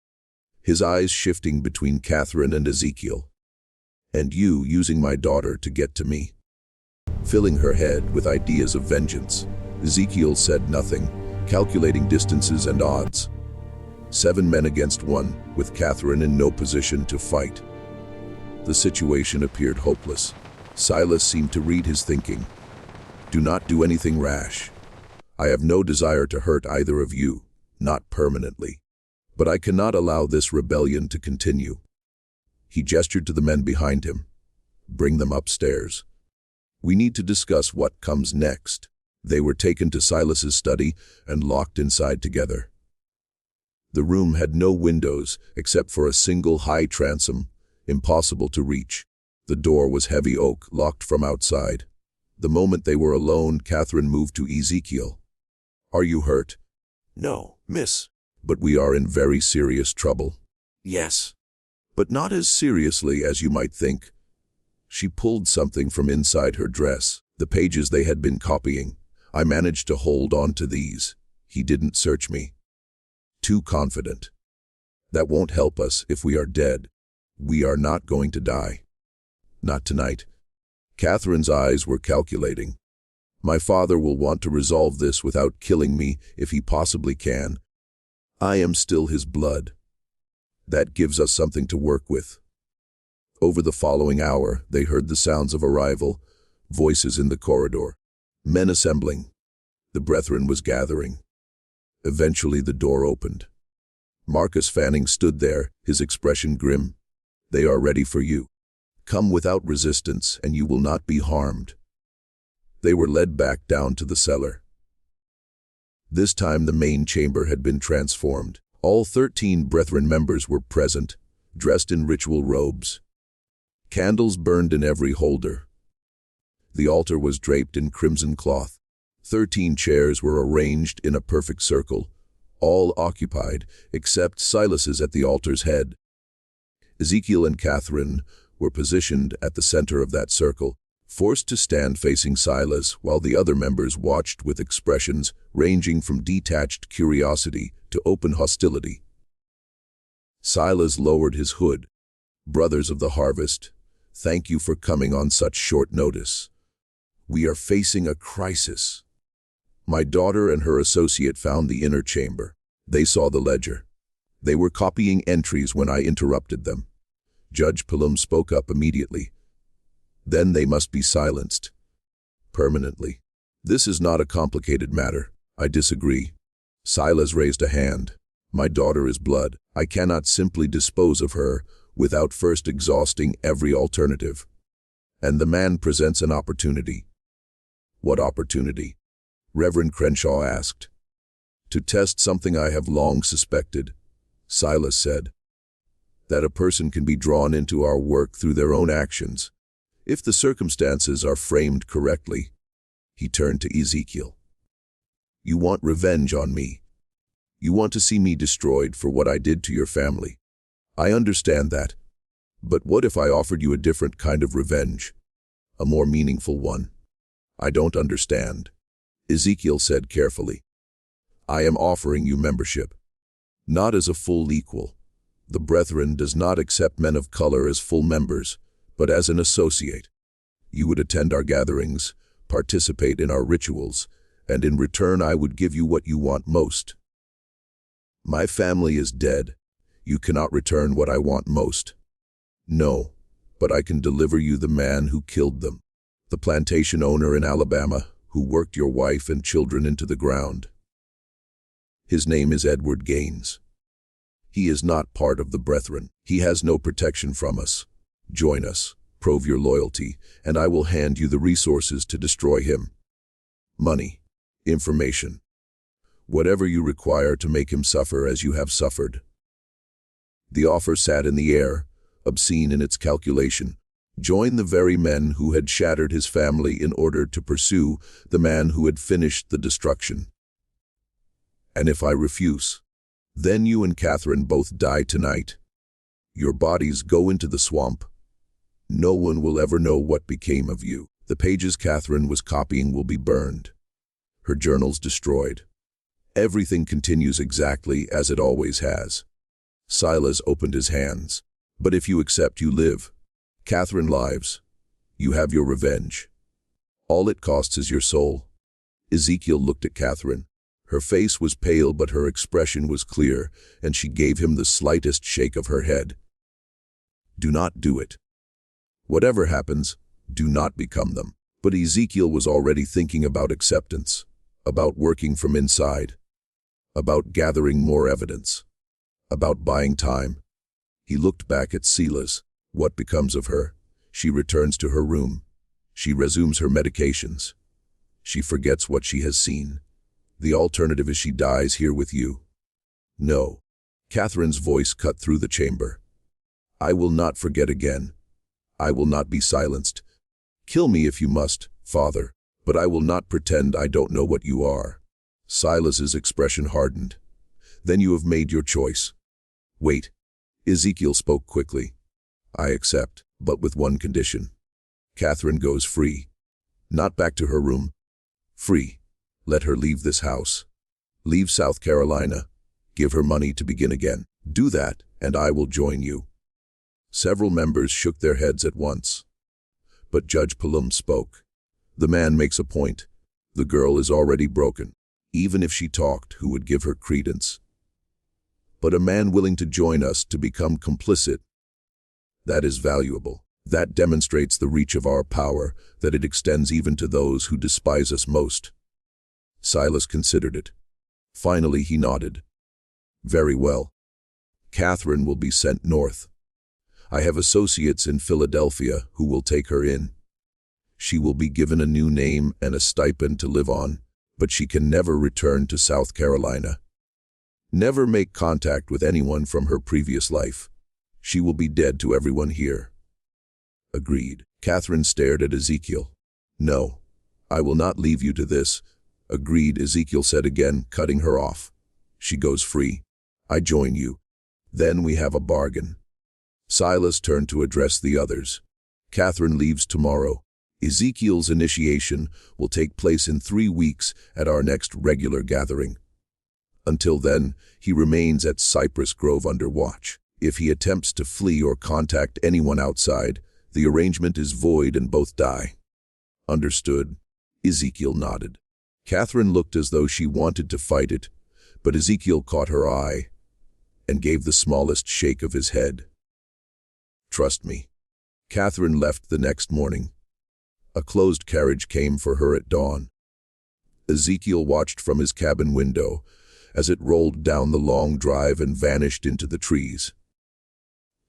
his eyes shifting between Catherine and Ezekiel. "And you using my daughter to get to me." Filling her head with ideas of vengeance, Ezekiel said nothing, calculating distances and odds. 7 men against 1, with Catherine in no position to fight. The situation appeared hopeless. Silas seemed to read his thinking. "Do not do anything rash. I have no desire to hurt either of you, not permanently. But I cannot allow this rebellion to continue." He gestured to the men behind him. "Bring them upstairs. We need to discuss what comes next." They were taken to Silas's study and locked inside together. The room had no windows except for a single high transom, impossible to reach. The door was heavy oak, locked from outside. The moment they were alone, Catherine moved to Ezekiel. "Are you hurt?" "No, miss." "But we are in very serious trouble." "Yes." "But not as seriously as you might think." She pulled something from inside her dress, the pages they had been copying. "I managed to hold on to these. He didn't search me. Too confident. That won't help us if we are dead. We are not going to die. Not tonight." Catherine's eyes were calculating. "My father will want to resolve this without killing me if he possibly can. I am still his blood. That gives us something to work with." Over the following hour, they heard the sounds of arrival, voices in the corridor, men assembling. The brethren was gathering. Eventually the door opened. Marcus Fanning stood there, his expression grim. "They are ready for you." Come without resistance, and you will not be harmed. They were led back down to the cellar. This time the main chamber had been transformed. All 13 Brethren members were present, dressed in ritual robes. Candles burned in every holder. The altar was draped in crimson cloth. 13 chairs were arranged in a perfect circle, all occupied, except Silas's at the altar's head. Ezekiel and Catherine were positioned at the center of that circle, forced to stand facing Silas while the other members watched with expressions ranging from detached curiosity to open hostility. Silas lowered his hood. Brothers of the harvest, thank you for coming on such short notice. We are facing a crisis. My daughter and her associate found the inner chamber. They saw the ledger. They were copying entries when I interrupted them. Judge Pelham spoke up immediately. Then they must be silenced. Permanently. This is not a complicated matter. I disagree. Silas raised a hand. My daughter is blood. I cannot simply dispose of her without first exhausting every alternative. And the man presents an opportunity. What opportunity? Reverend Crenshaw asked. To test something I have long suspected, Silas said. That a person can be drawn into our work through their own actions, if the circumstances are framed correctly. He turned to Ezekiel. You want revenge on me. You want to see me destroyed for what I did to your family. I understand that. But what if I offered you a different kind of revenge? A more meaningful one? I don't understand. Ezekiel said carefully. I am offering you membership. Not as a full equal. The Brethren does not accept men of color as full members, but as an associate. You would attend our gatherings, participate in our rituals, and in return I would give you what you want most. My family is dead. You cannot return what I want most. No, but I can deliver you the man who killed them, the plantation owner in Alabama who worked your wife and children into the ground. His name is Edward Gaines. He is not part of the Brethren. He has no protection from us. Join us, prove your loyalty, and I will hand you the resources to destroy him. Money, information, whatever you require to make him suffer as you have suffered. The offer sat in the air, obscene in its calculation. Join the very men who had shattered his family in order to pursue the man who had finished the destruction. And if I refuse, then you and Catherine both die tonight. Your bodies go into the swamp. No one will ever know what became of you. The pages Catherine was copying will be burned. Her journals destroyed. Everything continues exactly as it always has. Silas opened his hands. But if you accept, you live. Catherine lives. You have your revenge. All it costs is your soul. Ezekiel looked at Catherine. Her face was pale, but her expression was clear, and she gave him the slightest shake of her head. Do not do it. Whatever happens, do not become them. But Ezekiel was already thinking about acceptance, about working from inside, about gathering more evidence, about buying time. He looked back at Silas. What becomes of her? She returns to her room. She resumes her medications. She forgets what she has seen. The alternative is she dies here with you. No. Catherine's voice cut through the chamber. I will not forget again. I will not be silenced. Kill me if you must, Father, but I will not pretend I don't know what you are. Silas's expression hardened. Then you have made your choice. Wait. Ezekiel spoke quickly. I accept, but with one condition. Catherine goes free. Not back to her room. Free. Let her leave this house. Leave South Carolina. Give her money to begin again. Do that, and I will join you. Several members shook their heads at once. But Judge Pelham spoke. The man makes a point. The girl is already broken. Even if she talked, who would give her credence? But a man willing to join us to become complicit, that is valuable. That demonstrates the reach of our power, that it extends even to those who despise us most. Silas considered it. Finally he nodded. Very well. Catherine will be sent north. I have associates in Philadelphia who will take her in. She will be given a new name and a stipend to live on, but she can never return to South Carolina. Never make contact with anyone from her previous life. She will be dead to everyone here." "Agreed." Catherine stared at Ezekiel. "No, I will not leave you to this." "Agreed," Ezekiel said again, cutting her off. "She goes free. I join you. Then we have a bargain." Silas turned to address the others. "Catherine leaves tomorrow. Ezekiel's initiation will take place in 3 weeks at our next regular gathering. Until then, he remains at Cypress Grove under watch. If he attempts to flee or contact anyone outside, the arrangement is void and both die." "Understood." Ezekiel nodded. Catherine looked as though she wanted to fight it, but Ezekiel caught her eye and gave the smallest shake of his head. "Trust me." Catherine left the next morning. A closed carriage came for her at dawn. Ezekiel watched from his cabin window as it rolled down the long drive and vanished into the trees.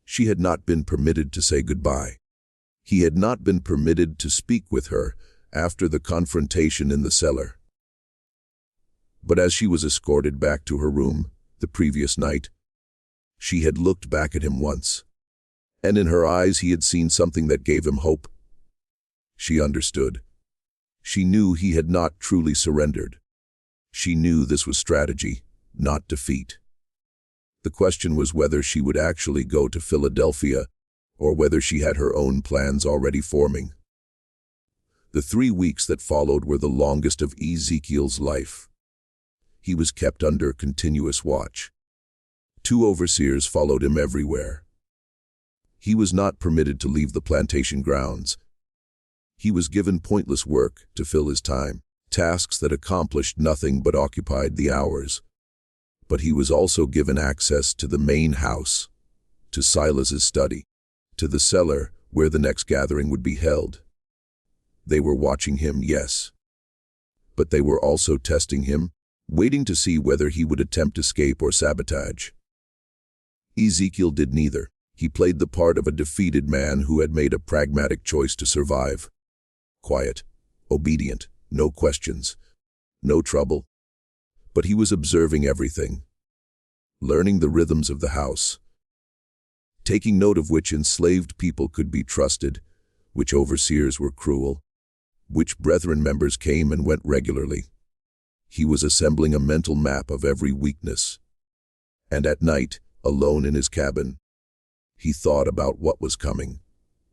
She had not been permitted to say goodbye. He had not been permitted to speak with her after the confrontation in the cellar. But as she was escorted back to her room the previous night, she had looked back at him once, and in her eyes he had seen something that gave him hope. She understood. She knew he had not truly surrendered. She knew this was strategy, not defeat. The question was whether she would actually go to Philadelphia or whether she had her own plans already forming. The 3 weeks that followed were the longest of Ezekiel's life. He was kept under continuous watch. 2 overseers followed him everywhere. He was not permitted to leave the plantation grounds. He was given pointless work to fill his time, tasks that accomplished nothing but occupied the hours. But he was also given access to the main house, to Silas's study, to the cellar where the next gathering would be held. They were watching him, yes. But they were also testing him, waiting to see whether he would attempt escape or sabotage. Ezekiel did neither. He played the part of a defeated man who had made a pragmatic choice to survive. Quiet, obedient, no questions, no trouble. But he was observing everything, learning the rhythms of the house, taking note of which enslaved people could be trusted, which overseers were cruel, which brethren members came and went regularly. He was assembling a mental map of every weakness. And at night, alone in his cabin, he thought about what was coming.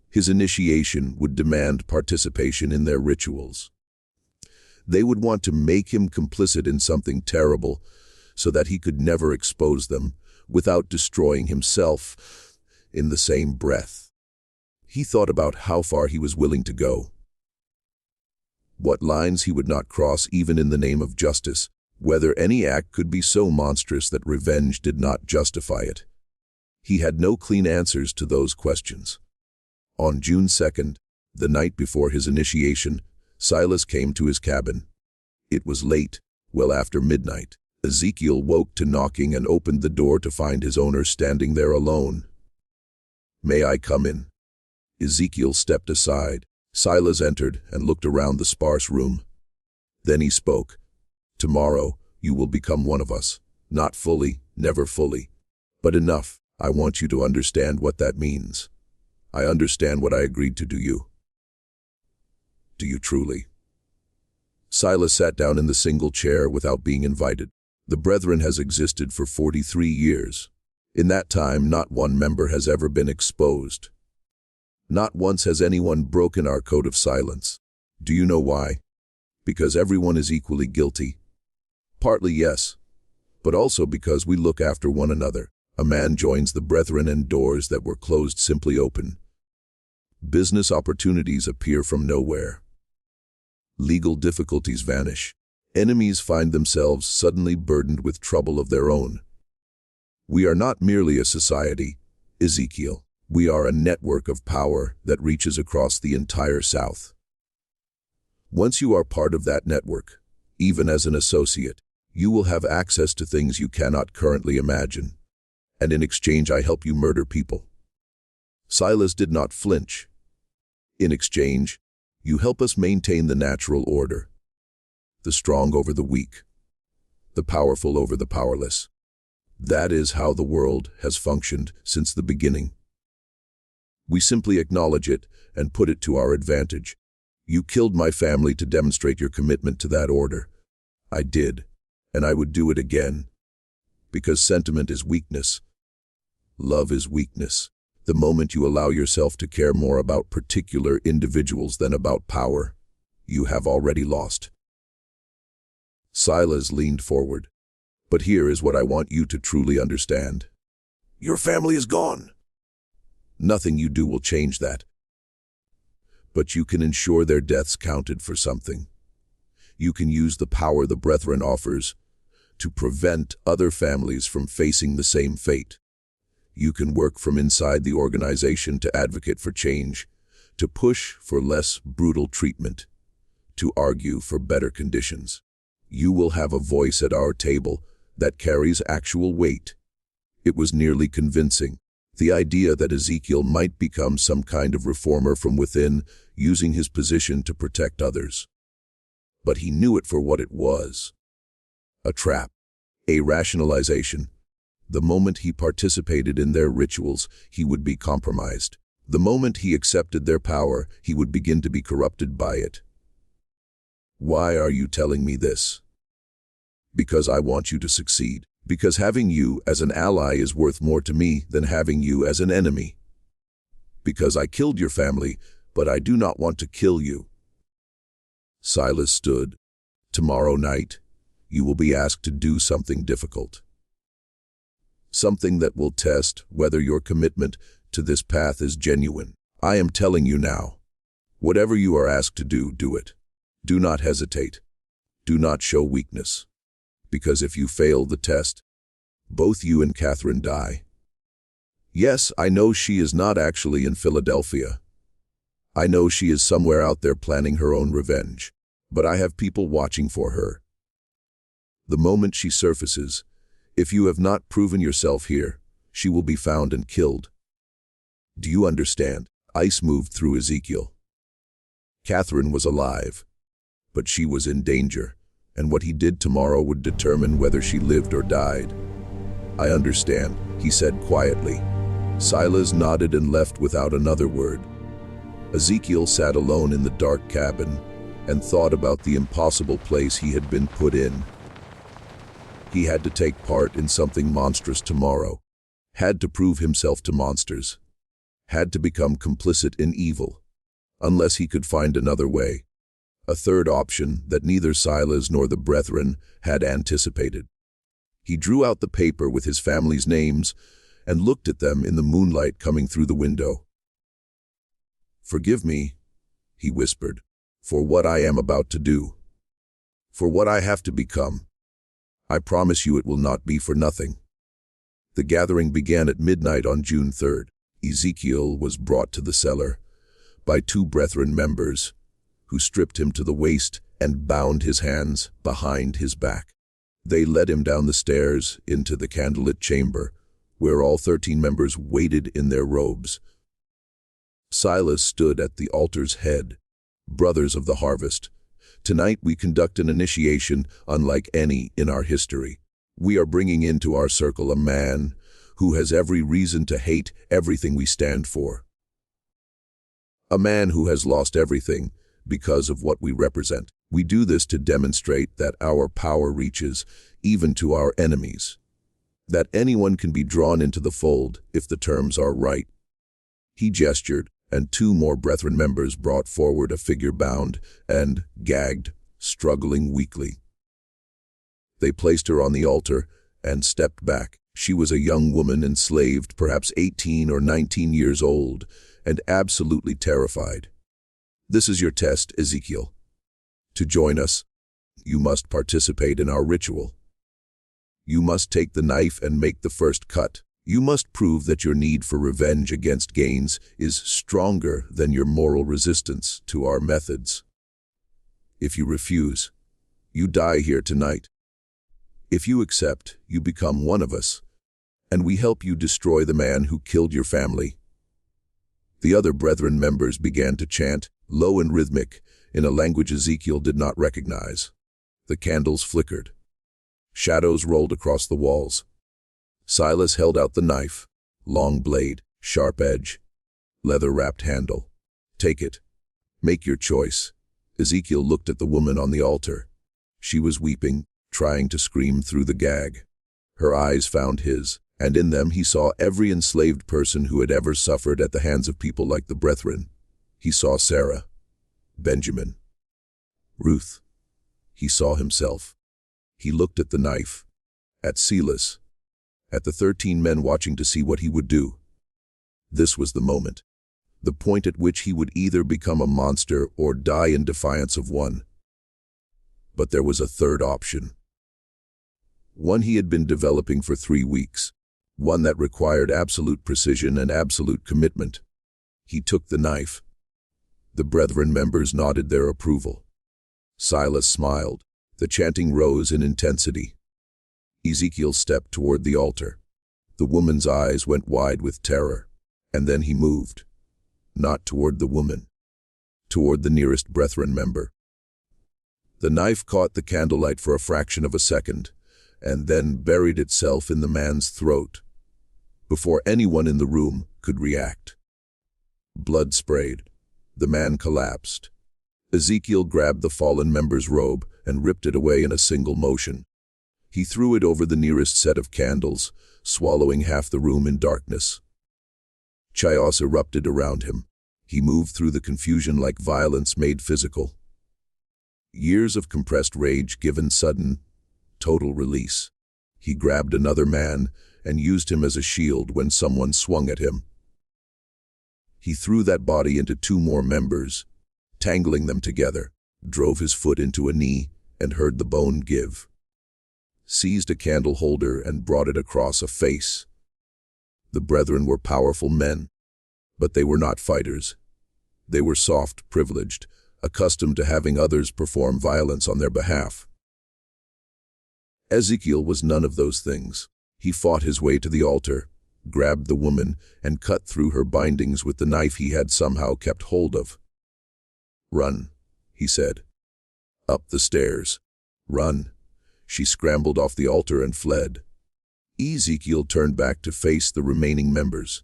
His initiation would demand participation in their rituals. They would want to make him complicit in something terrible so that he could never expose them without destroying himself in the same breath. He thought about how far he was willing to go, what lines he would not cross even in the name of justice, whether any act could be so monstrous that revenge did not justify it. He had no clean answers to those questions. On June 2nd, the night before his initiation, Silas came to his cabin. It was late, well after midnight. Ezekiel woke to knocking and opened the door to find his owner standing there alone. "May I come in?" Ezekiel stepped aside. Silas entered and looked around the sparse room. Then he spoke. "Tomorrow, you will become one of us. Not fully, never fully. But enough. I want you to understand what that means. I understand what I agreed to do you." "Do you truly?" Silas sat down in the single chair without being invited. The Brethren has existed for 43 years. In that time, not one member has ever been exposed. Not once has anyone broken our code of silence. Do you know why? Because everyone is equally guilty. Partly yes, but also because we look after one another. A man joins the Brethren and doors that were closed simply open. Business opportunities appear from nowhere. Legal difficulties vanish. Enemies find themselves suddenly burdened with trouble of their own. We are not merely a society, Ezekiel. We are a network of power that reaches across the entire South. Once you are part of that network, even as an associate, you will have access to things you cannot currently imagine. And in exchange, I help you murder people. Silas did not flinch. In exchange, you help us maintain the natural order. The strong over the weak. The powerful over the powerless. That is how the world has functioned since the beginning. We simply acknowledge it and put it to our advantage. You killed my family to demonstrate your commitment to that order. I did, and I would do it again. Because sentiment is weakness. Love is weakness. The moment you allow yourself to care more about particular individuals than about power, you have already lost. Silas leaned forward. But here is what I want you to truly understand. Your family is gone. Nothing you do will change that. But you can ensure their deaths counted for something. You can use the power the Brethren offers to prevent other families from facing the same fate. You can work from inside the organization to advocate for change, to push for less brutal treatment, to argue for better conditions. You will have a voice at our table that carries actual weight. It was nearly convincing. The idea that Ezekiel might become some kind of reformer from within, using his position to protect others. But he knew it for what it was. A trap. A rationalization. The moment he participated in their rituals, he would be compromised. The moment he accepted their power, he would begin to be corrupted by it. Why are you telling me this? Because I want you to succeed. Because having you as an ally is worth more to me than having you as an enemy. Because I killed your family, but I do not want to kill you. Silas stood. Tomorrow night, you will be asked to do something difficult. Something that will test whether your commitment to this path is genuine. I am telling you now. Whatever you are asked to do, do it. Do not hesitate. Do not show weakness. Because if you fail the test, both you and Catherine die. Yes, I know she is not actually in Philadelphia. I know she is somewhere out there planning her own revenge. But I have people watching for her. The moment she surfaces, if you have not proven yourself here, she will be found and killed. Do you understand? Ice moved through Ezekiel. Catherine was alive, but she was in danger, and what he did tomorrow would determine whether she lived or died. I understand, he said quietly. Silas nodded and left without another word. Ezekiel sat alone in the dark cabin and thought about the impossible place he had been put in. He had to take part in something monstrous tomorrow, had to prove himself to monsters, had to become complicit in evil, unless he could find another way, a third option that neither Silas nor the Brethren had anticipated. He drew out the paper with his family's names and looked at them in the moonlight coming through the window. "Forgive me," he whispered, "for what I am about to do, for what I have to become. I promise you it will not be for nothing." The gathering began at midnight on June 3rd. Ezekiel was brought to the cellar by two Brethren members, who stripped him to the waist and bound his hands behind his back. They led him down the stairs into the candlelit chamber, where all 13 members waited in their robes. Silas stood at the altar's head. "Brothers of the harvest, tonight we conduct an initiation unlike any in our history. We are bringing into our circle a man who has every reason to hate everything we stand for. A man who has lost everything because of what we represent. We do this to demonstrate that our power reaches even to our enemies, that anyone can be drawn into the fold if the terms are right." He gestured, and two more Brethren members brought forward a figure bound and gagged, struggling weakly. They placed her on the altar and stepped back. She was a young woman enslaved, perhaps 18 or 19 years old, and absolutely terrified. "This is your test, Ezekiel. To join us, you must participate in our ritual. You must take the knife and make the first cut. You must prove that your need for revenge against Gaines is stronger than your moral resistance to our methods. If you refuse, you die here tonight. If you accept, you become one of us, and we help you destroy the man who killed your family." The other Brethren members began to chant, low and rhythmic, in a language Ezekiel did not recognize. The candles flickered. Shadows rolled across the walls. Silas held out the knife, long blade, sharp edge, leather-wrapped handle. "Take it. Make your choice." Ezekiel looked at the woman on the altar. She was weeping, trying to scream through the gag. Her eyes found his, and in them he saw every enslaved person who had ever suffered at the hands of people like the Brethren. He saw Sarah, Benjamin, Ruth. He saw himself. He looked at the knife, at Silas, at the 13 men watching to see what he would do. This was the moment, the point at which he would either become a monster or die in defiance of one. But there was a third option. One he had been developing for 3 weeks, one that required absolute precision and absolute commitment. He took the knife. The Brethren members nodded their approval. Silas smiled. The chanting rose in intensity. Ezekiel stepped toward the altar. The woman's eyes went wide with terror, and then he moved. Not toward the woman, toward the nearest Brethren member. The knife caught the candlelight for a fraction of a second, and then buried itself in the man's throat, before anyone in the room could react. Blood sprayed. The man collapsed. Ezekiel grabbed the fallen member's robe and ripped it away in a single motion. He threw it over the nearest set of candles, swallowing half the room in darkness. Chaos erupted around him. He moved through the confusion like violence made physical. Years of compressed rage given sudden, total release. He grabbed another man and used him as a shield when someone swung at him. He threw that body into 2 more members, tangling them together, drove his foot into a knee, and heard the bone give. Seized a candle holder and brought it across a face. The Brethren were powerful men, but they were not fighters. They were soft, privileged, accustomed to having others perform violence on their behalf. Ezekiel was none of those things. He fought his way to the altar, grabbed the woman, and cut through her bindings with the knife he had somehow kept hold of. "Run," he said. "Up the stairs. Run." She scrambled off the altar and fled. Ezekiel turned back to face the remaining members.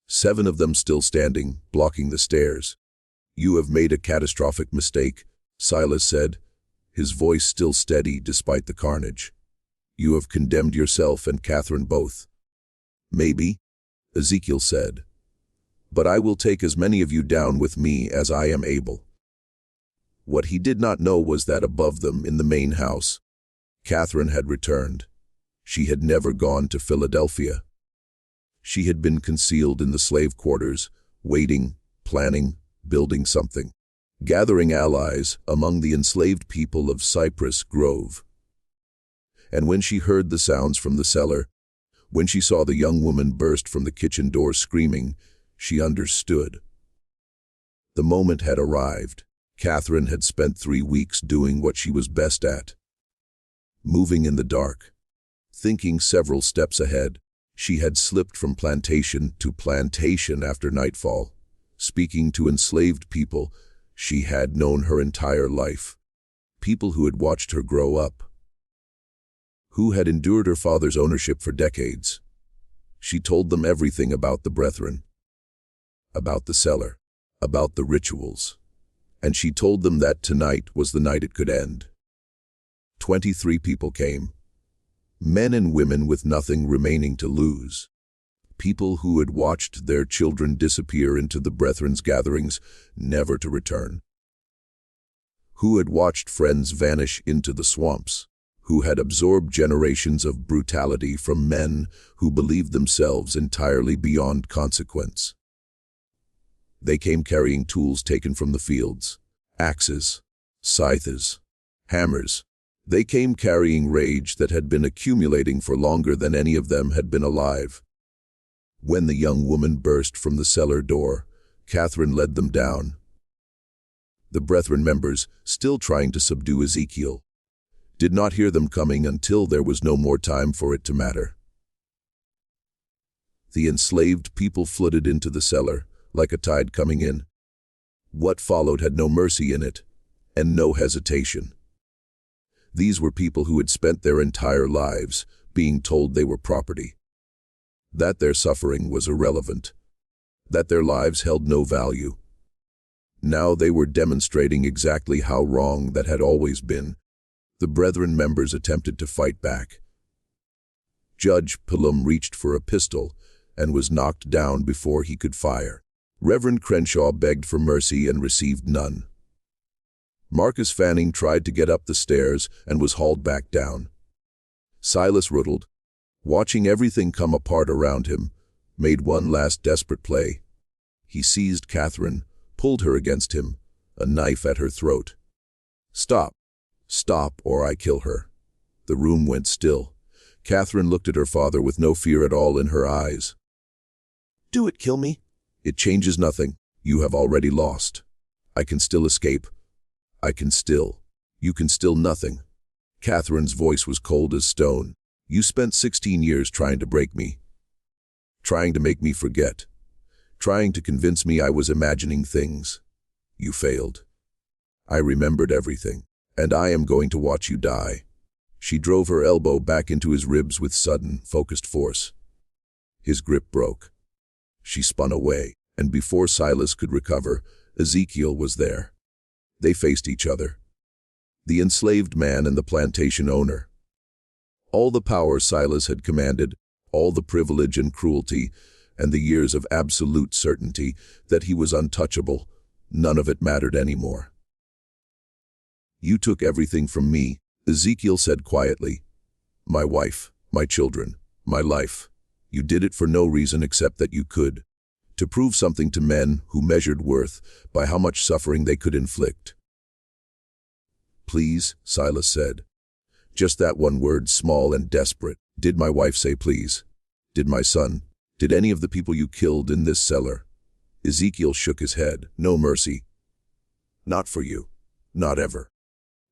7 of them still standing, blocking the stairs. "You have made a catastrophic mistake," Silas said, his voice still steady despite the carnage. "You have condemned yourself and Catherine both." "Maybe," Ezekiel said, "but I will take as many of you down with me as I am able." What he did not know was that above them in the main house, Catherine had returned. She had never gone to Philadelphia. She had been concealed in the slave quarters, waiting, planning, building something, gathering allies among the enslaved people of Cypress Grove. And when she heard the sounds from the cellar, when she saw the young woman burst from the kitchen door screaming, she understood. The moment had arrived. Catherine had spent 3 weeks doing what she was best at. Moving in the dark, thinking several steps ahead. She had slipped from plantation to plantation after nightfall, speaking to enslaved people she had known her entire life, people who had watched her grow up, who had endured her father's ownership for decades. She told them everything about the Brethren, about the cellar, about the rituals, and she told them that tonight was the night it could end. 23 people came, men and women with nothing remaining to lose, people who had watched their children disappear into the Brethren's gatherings, never to return, who had watched friends vanish into the swamps, who had absorbed generations of brutality from men who believed themselves entirely beyond consequence. They came carrying tools taken from the fields, axes, scythes, hammers. They came carrying rage that had been accumulating for longer than any of them had been alive. When the young woman burst from the cellar door, Catherine led them down. The Brethren members, still trying to subdue Ezekiel, did not hear them coming until there was no more time for it to matter. The enslaved people flooded into the cellar, like a tide coming in. What followed had no mercy in it, and no hesitation. These were people who had spent their entire lives being told they were property, that their suffering was irrelevant, that their lives held no value. Now they were demonstrating exactly how wrong that had always been. The Brethren members attempted to fight back. Judge Pelham reached for a pistol and was knocked down before he could fire. Reverend Crenshaw begged for mercy and received none. Marcus Fanning tried to get up the stairs and was hauled back down. Silas Ruddled, watching everything come apart around him, made one last desperate play. He seized Catherine, pulled her against him, a knife at her throat. "Stop! Stop, or I kill her." The room went still. Catherine looked at her father with no fear at all in her eyes. "Do it, kill me." "It changes nothing. You have already lost. I can still escape. You can still nothing." Catherine's voice was cold as stone. "You spent 16 years trying to break me. Trying to make me forget. Trying to convince me I was imagining things. You failed. I remembered everything, and I am going to watch you die." She drove her elbow back into his ribs with sudden, focused force. His grip broke. She spun away, and before Silas could recover, Ezekiel was there. They faced each other. The enslaved man and the plantation owner. All the power Silas had commanded, all the privilege and cruelty, and the years of absolute certainty that he was untouchable, none of it mattered anymore. "You took everything from me," Ezekiel said quietly. "My wife, my children, my life. You did it for no reason except that you could, to prove something to men who measured worth by how much suffering they could inflict." "Please," Silas said. Just that one word, small and desperate. Did my wife say please? Did my son? Did any of the people you killed in this cellar? Ezekiel shook his head. "No mercy. Not for you. Not ever."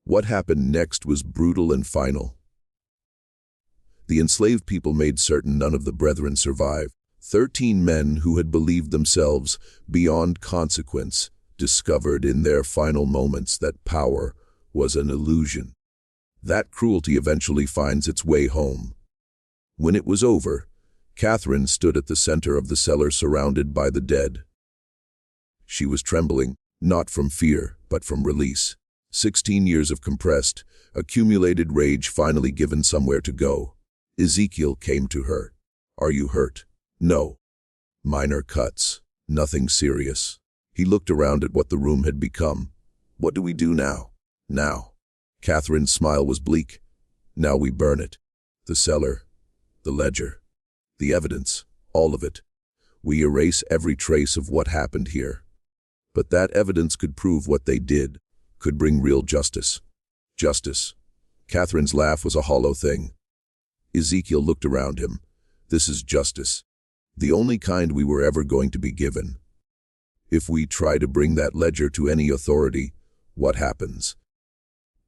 What happened next was brutal and final. The enslaved people made certain none of the Brethren survived. 13 men who had believed themselves beyond consequence discovered in their final moments that power was an illusion. That cruelty eventually finds its way home. When it was over, Catherine stood at the center of the cellar surrounded by the dead. She was trembling, not from fear, but from release. 16 years of compressed, accumulated rage finally given somewhere to go. Ezekiel came to her. "Are you hurt?" "No. Minor cuts. Nothing serious." He looked around at what the room had become. "What do we do now?" "Now." Catherine's smile was bleak. "Now we burn it. The cellar, the ledger, the evidence, all of it. We erase every trace of what happened here. But that evidence could prove what they did, could bring real justice." "Justice." Catherine's laugh was a hollow thing. Ezekiel looked around him. "This is justice. The only kind we were ever going to be given. If we try to bring that ledger to any authority, what happens?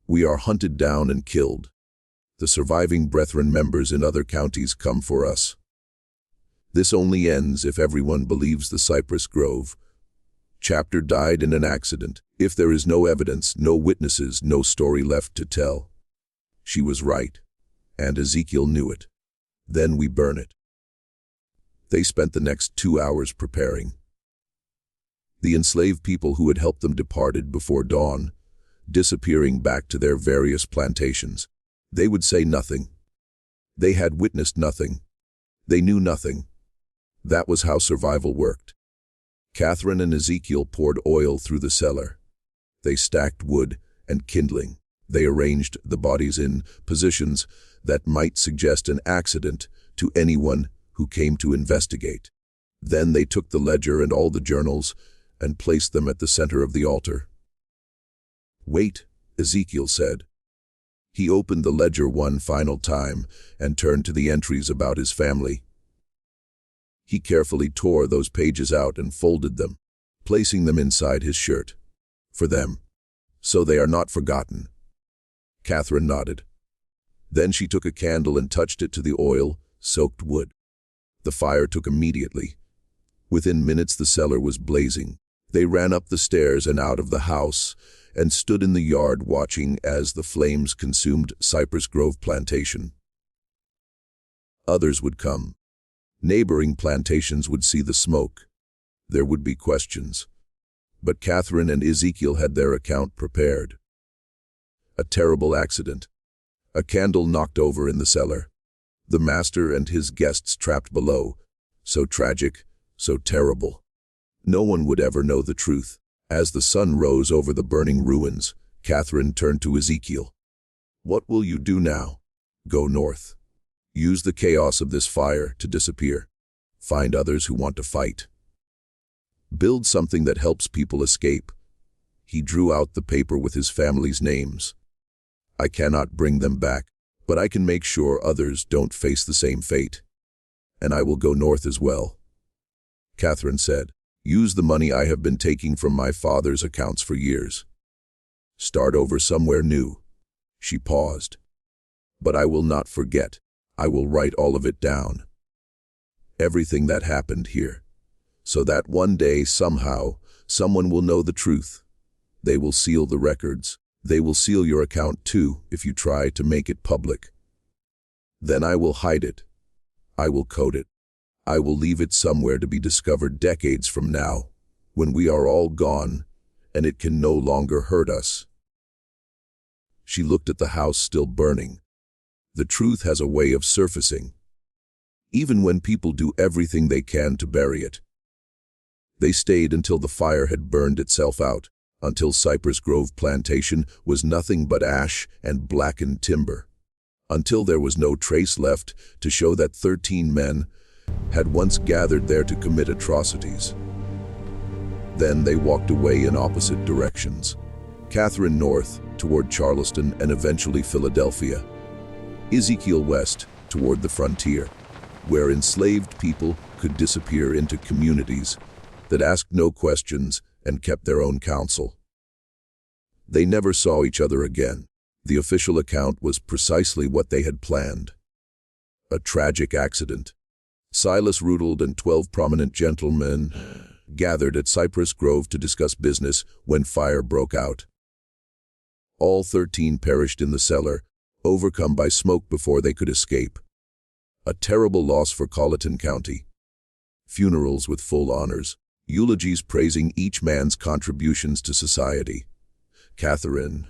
We are hunted down and killed. The surviving Brethren members in other counties come for us. This only ends if everyone believes the cypress grove. Chapter died in an accident. If there is no evidence, no witnesses, no story left to tell." She was right, and Ezekiel knew it. "Then we burn it." They spent the next 2 hours preparing. The enslaved people who had helped them departed before dawn, disappearing back to their various plantations. They would say nothing. They had witnessed nothing. They knew nothing. That was how survival worked. Catherine and Ezekiel poured oil through the cellar. They stacked wood and kindling. They arranged the bodies in positions that might suggest an accident to anyone who came to investigate. Then they took the ledger and all the journals and placed them at the center of the altar. "Wait," Ezekiel said. He opened the ledger one final time and turned to the entries about his family. He carefully tore those pages out and folded them, placing them inside his shirt. "For them. So they are not forgotten." Catherine nodded. Then she took a candle and touched it to the oil-soaked wood. The fire took immediately. Within minutes the cellar was blazing. They ran up the stairs and out of the house, and stood in the yard watching as the flames consumed Cypress Grove Plantation. Others would come. Neighboring plantations would see the smoke. There would be questions. But Catherine and Ezekiel had their account prepared. A terrible accident. A candle knocked over in the cellar. The master and his guests trapped below. So tragic, so terrible. No one would ever know the truth. As the sun rose over the burning ruins, Catherine turned to Ezekiel. "What will you do now? Go north. Use the chaos of this fire to disappear. Find others who want to fight. Build something that helps people escape." He drew out the paper with his family's names. "I cannot bring them back, but I can make sure others don't face the same fate. And I will go north as well." Catherine said, "Use the money I have been taking from my father's accounts for years. Start over somewhere new." She paused. "But I will not forget. I will write all of it down. Everything that happened here. So that one day, somehow, someone will know the truth. They will seal the records. They will seal your account too, if you try to make it public. Then I will hide it. I will code it. I will leave it somewhere to be discovered decades from now, when we are all gone, and it can no longer hurt us." She looked at the house still burning. The truth has a way of surfacing, even when people do everything they can to bury it. They stayed until the fire had burned itself out, until Cypress Grove Plantation was nothing but ash and blackened timber, until there was no trace left to show that 13 men had once gathered there to commit atrocities. Then they walked away in opposite directions. Catherine north, toward Charleston and eventually Philadelphia. Ezekiel west, toward the frontier, where enslaved people could disappear into communities that asked no questions and kept their own counsel. They never saw each other again. The official account was precisely what they had planned. A tragic accident. Silas Rudald and 12 prominent gentlemen gathered at Cypress Grove to discuss business when fire broke out. All 13 perished in the cellar, overcome by smoke before they could escape. A terrible loss for Colleton County. Funerals with full honors, eulogies praising each man's contributions to society. Catherine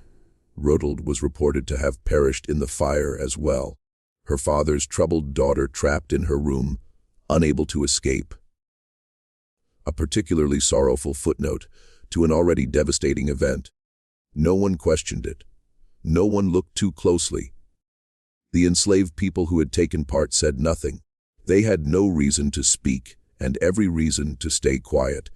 Rudald was reported to have perished in the fire as well. Her father's troubled daughter trapped in her room, unable to escape. A particularly sorrowful footnote to an already devastating event. No one questioned it. No one looked too closely. The enslaved people who had taken part said nothing. They had no reason to speak and every reason to stay quiet.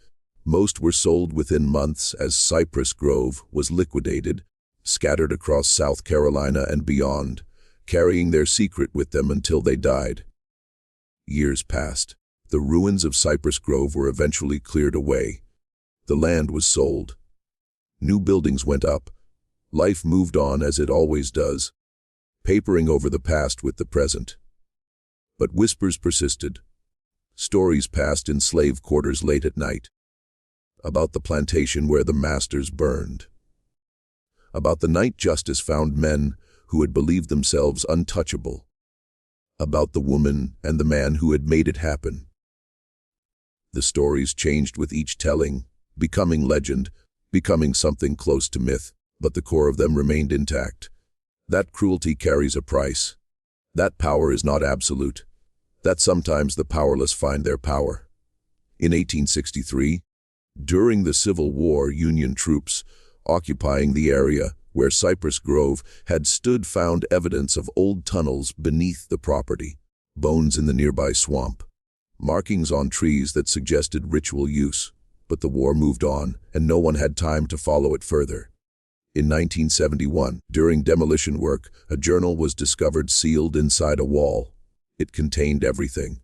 Most were sold within months as Cypress Grove was liquidated, scattered across South Carolina and beyond, carrying their secret with them until they died. Years passed. The ruins of Cypress Grove were eventually cleared away. The land was sold. New buildings went up. Life moved on as it always does, papering over the past with the present. But whispers persisted. Stories passed in slave quarters late at night. About the plantation where the masters burned. About the night justice found men who had believed themselves untouchable. About the woman and the man who had made it happen. The stories changed with each telling, becoming legend, becoming something close to myth, but the core of them remained intact. That cruelty carries a price. That power is not absolute. That sometimes the powerless find their power. In 1863, during the Civil War, Union troops occupying the area where Cypress Grove had stood found evidence of old tunnels beneath the property, bones in the nearby swamp, markings on trees that suggested ritual use. But the war moved on, and no one had time to follow it further. In 1971, during demolition work, a journal was discovered sealed inside a wall. It contained everything: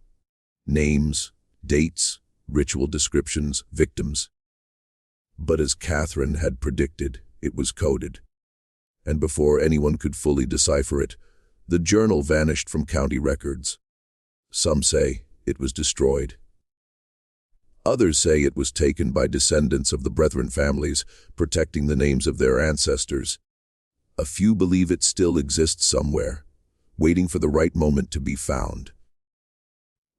names, dates, ritual descriptions, victims. But as Catherine had predicted, it was coded. And before anyone could fully decipher it, the journal vanished from county records. Some say it was destroyed. Others say it was taken by descendants of the Brethren families, protecting the names of their ancestors. A few believe it still exists somewhere, waiting for the right moment to be found.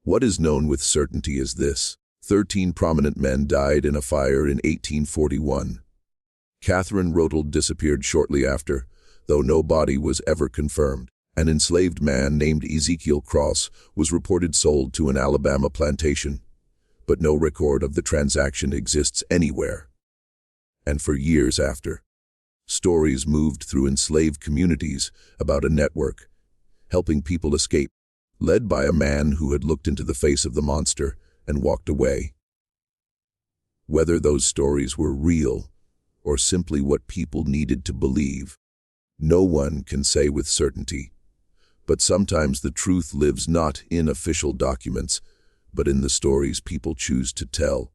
What is known with certainty is this: 13 prominent men died in a fire in 1841. Catherine Rotel disappeared shortly after, though no body was ever confirmed. An enslaved man named Ezekiel Cross was reported sold to an Alabama plantation, but no record of the transaction exists anywhere. And for years after, stories moved through enslaved communities about a network, helping people escape, led by a man who had looked into the face of the monster and walked away. Whether those stories were real or simply what people needed to believe, no one can say with certainty. But sometimes the truth lives not in official documents, but in the stories people choose to tell,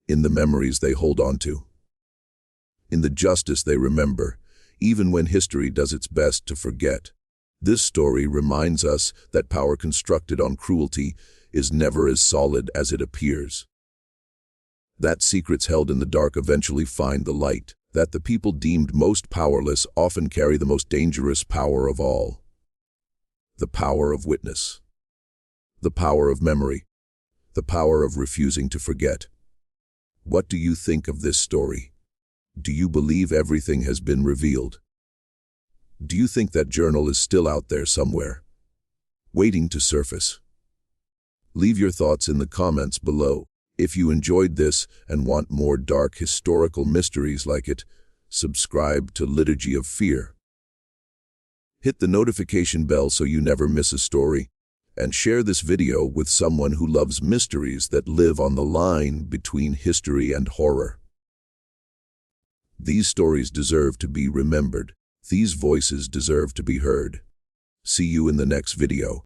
in the memories they hold on to, in the justice they remember, even when history does its best to forget. This story reminds us that power constructed on cruelty is never as solid as it appears. That secrets held in the dark eventually find the light, that the people deemed most powerless often carry the most dangerous power of all. The power of witness, the power of memory, the power of refusing to forget. What do you think of this story? Do you believe everything has been revealed? Do you think that journal is still out there somewhere, waiting to surface? Leave your thoughts in the comments below. If you enjoyed this and want more dark historical mysteries like it, subscribe to Liturgy of Fear. Hit the notification bell so you never miss a story, and share this video with someone who loves mysteries that live on the line between history and horror. These stories deserve to be remembered. These voices deserve to be heard. See you in the next video.